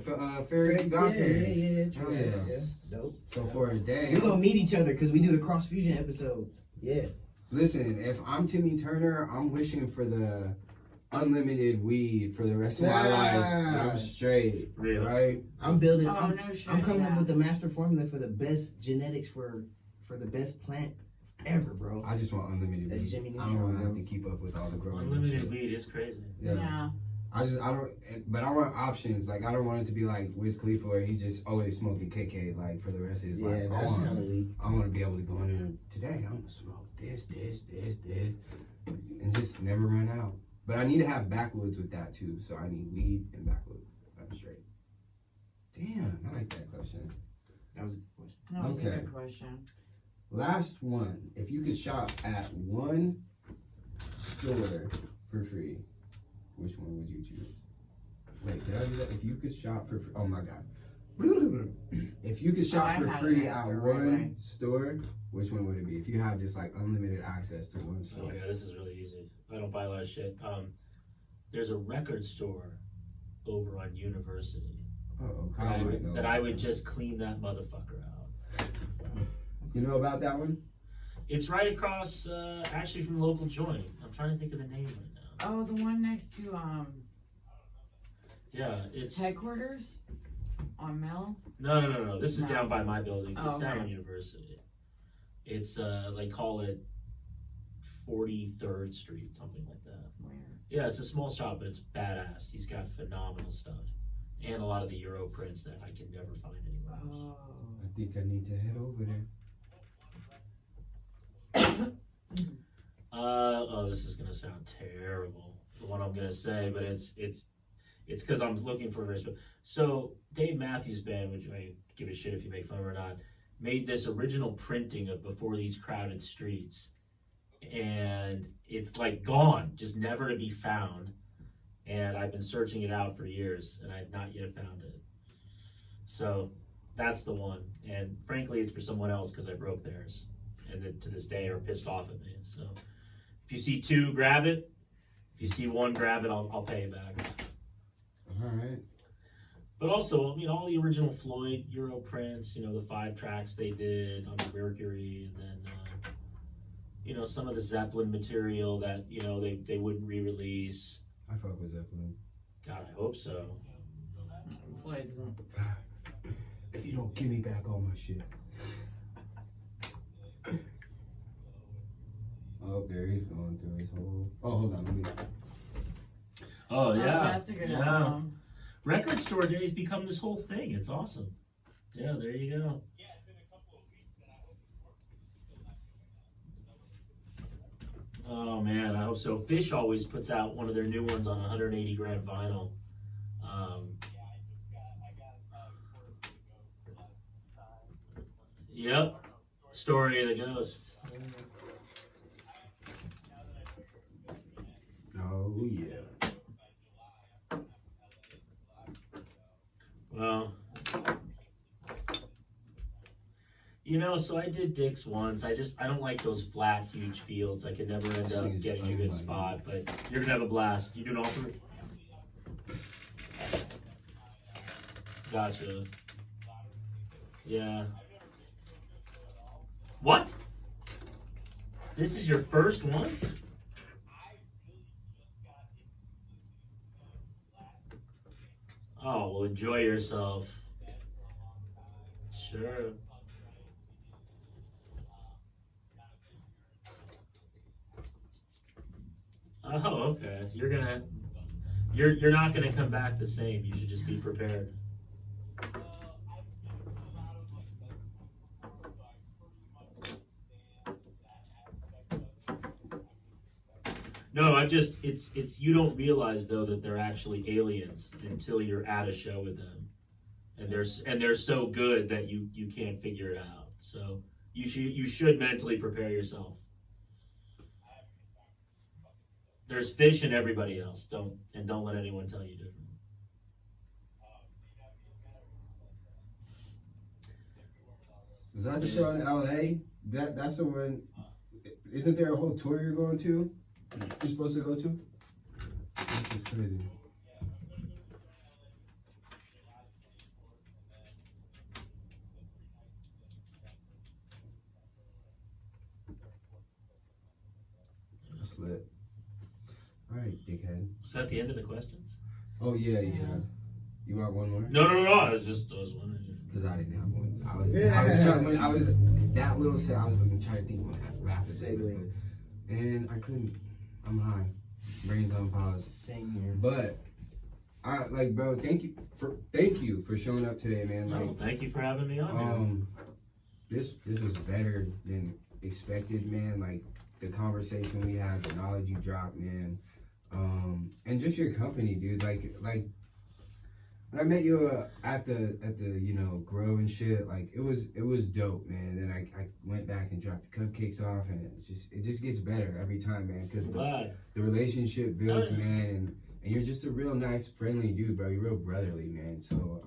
fairy Yeah, godparents. yeah. Oh, yeah. Dope. So for a day, We're gonna meet each other because we do the cross fusion episodes. Yeah. listen. If I'm Timmy Turner, I'm wishing for the unlimited weed for the rest of my life. And I'm straight, Really? right? I'm building. Oh, I'm, no shit, I'm coming up yeah. with the master formula for the best genetics for the best plant ever, bro. I just want unlimited That's weed. Jimmy I don't want to Neutron, have bro. to keep up with all the growing. and Unlimited shit. weed is crazy. yeah. I don't, but I want options. Like, I don't want it to be like Wiz Khalifa where he's just always smoking KK like for the rest of his Yeah, life. that's kind of weak. I want to be able to go in there today. I'm gonna smoke this, and just never run out. But I need to have backwoods with that too. So I need weed and backwoods. I'm straight. Damn, I like that question. That was a good question. That was a Okay. good question. Last one. If you could shop at one store for free, which one would you choose? Wait, did I do that? If you could shop for free, oh my god. If you could shop I for have free an at answer one right away. store, which one would it be? If you have just like unlimited access to one Oh store. my god, this is really easy. I don't buy a lot of shit. There's a record store over on University Uh-oh, that Kyle might know. that I would just clean that motherfucker out. You know about that one? It's right across, actually from local joint. I'm trying to think of the name right now. Oh, the one next to Yeah, it's headquarters on Mel. no. This is No. down by my building. Oh, It's down okay. on University. It's they call it 43rd Street, something like that. Where? Yeah, it's a small shop, but it's badass. He's got phenomenal stuff, and a lot of the Euro prints that I can never find anywhere else. Oh. I think I need to head over there. This is gonna sound terrible, what I'm gonna say, but it's because I'm looking for respect. So Dave Matthews Band, which I give a shit if you make fun of or not, made this original printing of Before These Crowded Streets, and it's like gone, just never to be found. And I've been searching it out for years, and I've not yet found it. So that's the one. And frankly, it's for someone else because I broke theirs, and that to this day are pissed off at me. So if you see two, grab it. If you see one, grab it. I'll pay you back. All right. But also, I mean, all the original Floyd Euro prints, you know, the 5 tracks they did on the Mercury, and then, you know, some of the Zeppelin material that, you know, they wouldn't re-release. I fuck with Zeppelin. God, I hope so. Floyd's If you don't give me back all my shit. Oh, there he's going through his whole. Oh, hold on, let me. Oh, yeah. That's a good album. Record store days become this whole thing. It's awesome. Yeah, there you go. Oh man, I hope so. Fish always puts out one of their new ones on 180 gram vinyl. Yep. Story of the Ghost. Oh yeah. Well, you know, so I did Dick's once. I don't like those flat, huge fields. I could never end up getting a good spot, but you're gonna have a blast. You doing all three? Gotcha. Yeah. What? This is your first one? Oh, well, enjoy yourself. Sure. Oh, okay. You're not gonna come back the same. You should just be prepared. No, it's you don't realize though that they're actually aliens until you're at a show with them, and they're so good that you can't figure it out. So you should mentally prepare yourself. There's fish in everybody else. Don't let anyone tell you different. Was that the show in LA? That's the one. Isn't there a whole tour you're going to? You're supposed to go to? This is crazy. That's lit. Alright, dickhead. Was that the end of the questions? Oh yeah. You want one more? No. I was wondering. Because I didn't have one. I was that little set. I was trying to think what rapid segue, and I couldn't. I'm high, brains on pause. Same here. But I like, bro. Thank you for showing up today, man. Like, Thank you for having me on. This was better than expected, man. Like the conversation we had, the knowledge you dropped, man, and just your company, dude. Like when I met you at the grow and shit, like it was dope, man. Then I went back and dropped the cupcakes off, and it just gets better every time, man. Because the relationship builds, man, and you're just a real nice, friendly dude, bro. You're real brotherly, man. So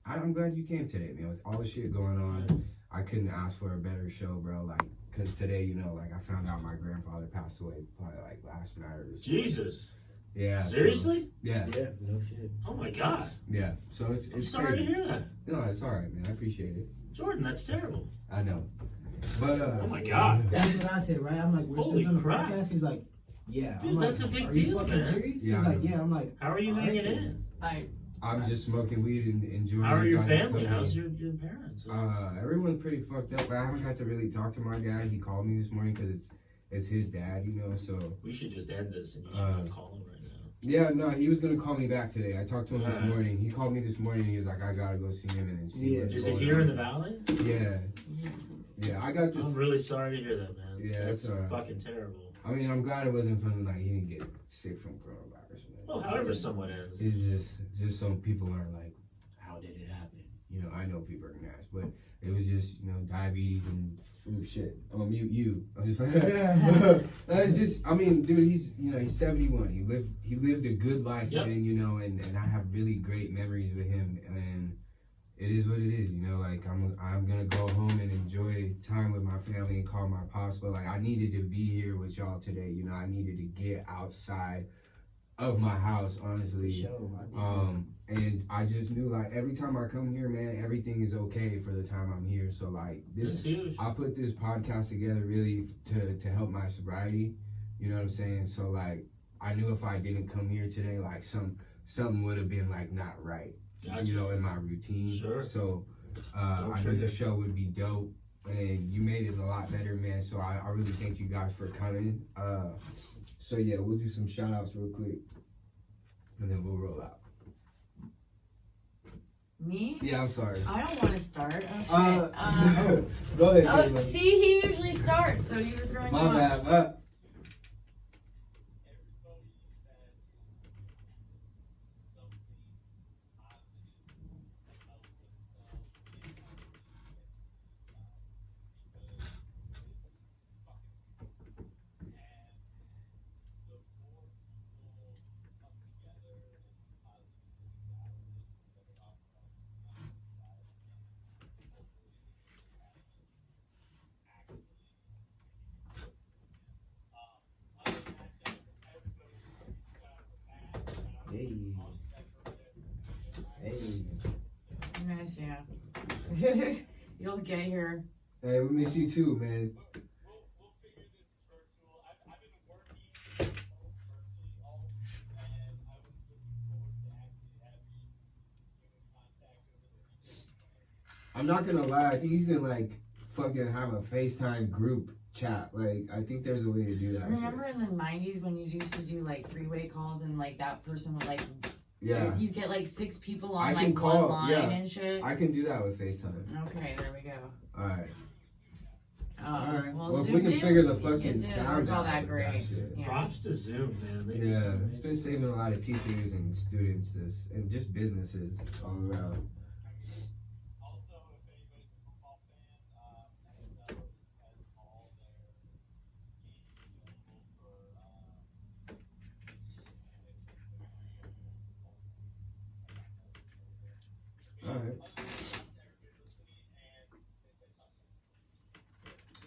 I'm glad you came today, man. With all the shit going on, I couldn't ask for a better show, bro. Like, cause today, like I found out my grandfather passed away probably like last night or something. Jesus. Yeah. Seriously? So, yeah. Yeah, no shit. Oh my God. Yeah. So it's I'm sorry crazy. to hear that. No, it's all right, man. I appreciate it. Jordan, that's terrible. I know. But Oh my God. That's what I said, right? I'm like, we're Holy still doing the crap. podcast. He's like, yeah. Dude, I'm like, that's a big are deal, you fucking man. serious? Yeah, He's I like, know. yeah. I'm like, How are you all right, hanging then. in? I'm just smoking weed and enjoying. How are your guys' family? company. How's your parents? Everyone's pretty fucked up. I haven't had to really talk to my dad. He called me this morning because it's his dad, so. We should just end this and you should go call him right now. Yeah, no, he was gonna call me back today. I talked to him this morning. He called me this morning. He was like, I gotta go see him and then see what's Is going it here on. in the valley? Yeah, I got this. I'm really sorry to hear that, man. Yeah, that's it's alright. fucking terrible. I mean, I'm glad it wasn't from like he didn't get sick from coronavirus. Man. Well, however someone ends. It's just some people are like, how did it happen? You know, I know people are gonna ask, but it was just, you know, diabetes and ooh, shit. I'm gonna mute you. I'm just like, it's just, I mean, dude, he's 71. He lived a good life, Yep. man, you know, and I have really great memories with him, and it is what it is, you know, like I'm gonna go home and enjoy time with my family and call my pops, but like I needed to be here with y'all today, you know, I needed to get outside of my house, honestly. Sure, And I just knew like every time I come here, man, everything is okay for the time I'm here. So like That's this, huge. I put this podcast together really to help my sobriety. You know what I'm saying? So like I knew if I didn't come here today, like something would have been like not right. Gotcha. You know, in my routine. Sure. So I knew the show would be dope, and you made it a lot better, man. So I really thank you guys for coming. So yeah, we'll do some shout outs real quick, and then we'll roll out. Me? Yeah, I'm sorry. I don't want to start. Oh, shit. Go ahead, Oh, Caleb. see, he usually starts, so you were throwing My him off. bad. Hey. Hey. Nice, yeah. You'll get here. Hey, we miss you too, man. I'm not gonna lie, I think you can like fucking have a FaceTime group chat. Like I think there's a way to do that. Remember in the 90s when you used to do like three-way calls and like that person would like, Yeah. you get like 6 people on I can like call, one line yeah. and shit? I can do that with FaceTime. Okay, there we go. Alright. Alright. Well, if we can figure the fucking sound all out that with great. that shit. Yeah. Props to Zoom, man. They do Yeah, amazing. it's been saving a lot of teachers and students and just businesses all around. Alright.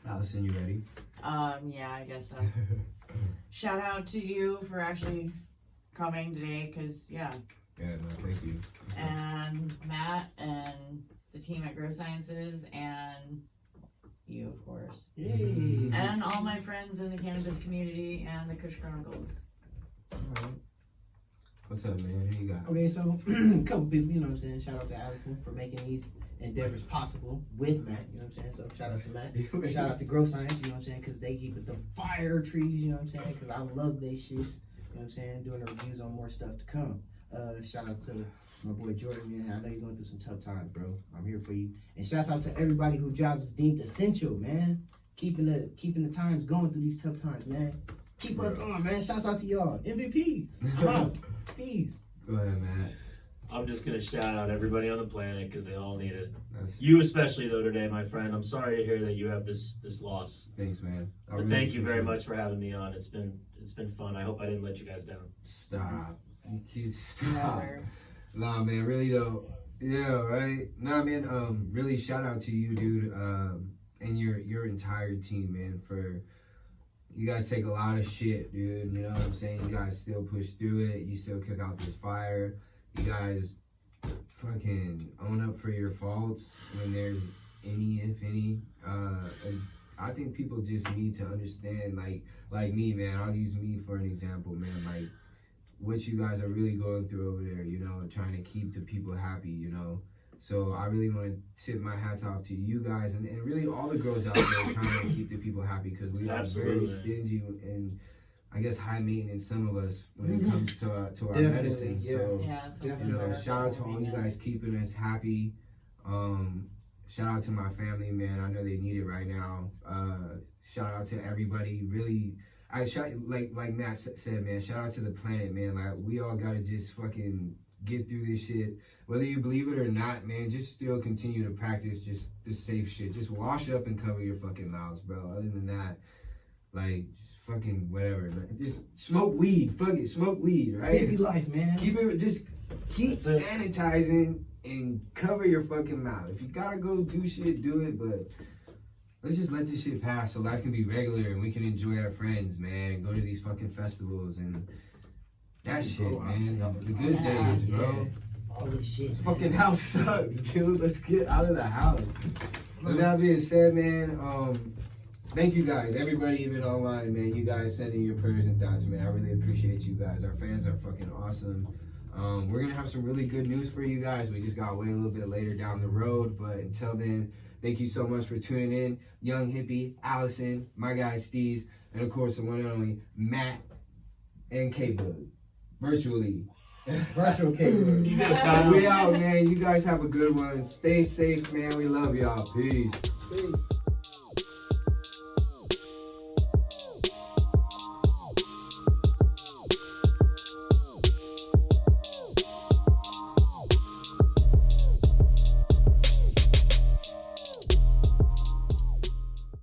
Allison, you ready? Yeah, I guess so. Shout out to you for actually coming today, cause yeah, Yeah, no, thank you. and Matt and the team at Grow Sciences and you, of course, Hey. and all my friends in the cannabis community and the Hippy Chronicles. Alright. What's up, man? Who you got? Okay, so a couple people, you know what I'm saying? Shout out to Allison for making these endeavors possible with Matt, you know what I'm saying? So shout out to Matt. Shout out to Grow Science, you know what I'm saying? Because they keep it the fire trees, you know what I'm saying? Because I love they shits, you know what I'm saying? Doing the reviews on more stuff to come. Shout out to my boy Jordan, man. I know you're going through some tough times, bro. I'm here for you. And shout out to everybody whose jobs is deemed essential, man. Keeping the times going through these tough times, man. Keep us on, man. Shouts out to y'all. MVPs. I'm out. Steve's. Go ahead, man. I'm just gonna shout out everybody on the planet because they all need it. That's, You especially though today, my friend. I'm sorry to hear that you have this loss. thanks, man. I But really thank you very appreciate much for having me on. It's been fun. I hope I didn't let you guys down. it. Stop. You kids, stop. Never. Nah, man, really though. Yeah, right. Nah, man. Really, shout out to you, dude. And your entire team, man. For you guys take a lot of shit, dude. You know what I'm saying? You guys still push through it. You still kick out this fire. You guys fucking own up for your faults when there's any, if any. And I think people just need to understand, like me, man. I'll use me for an example, man. Like what you guys are really going through over there, you know, trying to keep the people happy, you know. So I really want to tip my hats off to you guys and really all the girls out there trying to keep the people happy because we are very Absolutely. stingy and I guess high maintenance, some of us, when it comes to our Definitely, medicine. yeah. So, Yeah, some of you us know, are shout out to all you overwhelming. guys keeping us happy. Shout out to my family, man. I know they need it right now. Shout out to everybody. Really, I shout like Matt said, man. Shout out to the planet, man. Like we all gotta just fucking get through this shit. Whether you believe it or not, man, just still continue to practice just the safe shit. Just wash up and cover your fucking mouths, bro. Other than that, like, just fucking whatever. Like, just smoke weed. Fuck it, smoke weed, right? Hippie life, man. Keep sanitizing and cover your fucking mouth. If you gotta go do shit, do it, but let's just let this shit pass so life can be regular and we can enjoy our friends, man, and go to these fucking festivals and that shit, man. The good days, bro. All this shit. This fucking house sucks, dude. Let's get out of the house. With that being said, man, thank you guys, everybody, even online, man. You guys sending your prayers and thoughts, man. I really appreciate you guys. Our fans are fucking awesome. We're gonna have some really good news for you guys. We just gotta wait a little bit later down the road, but until then, thank you so much for tuning in. Young Hippy, Allison, my guy Steez, and of course the one and only Matt and K-Bug. Virtually. Virtual K-Bug. You got time. We out, man. You guys have a good one. Stay safe, man. We love y'all. Peace. Peace.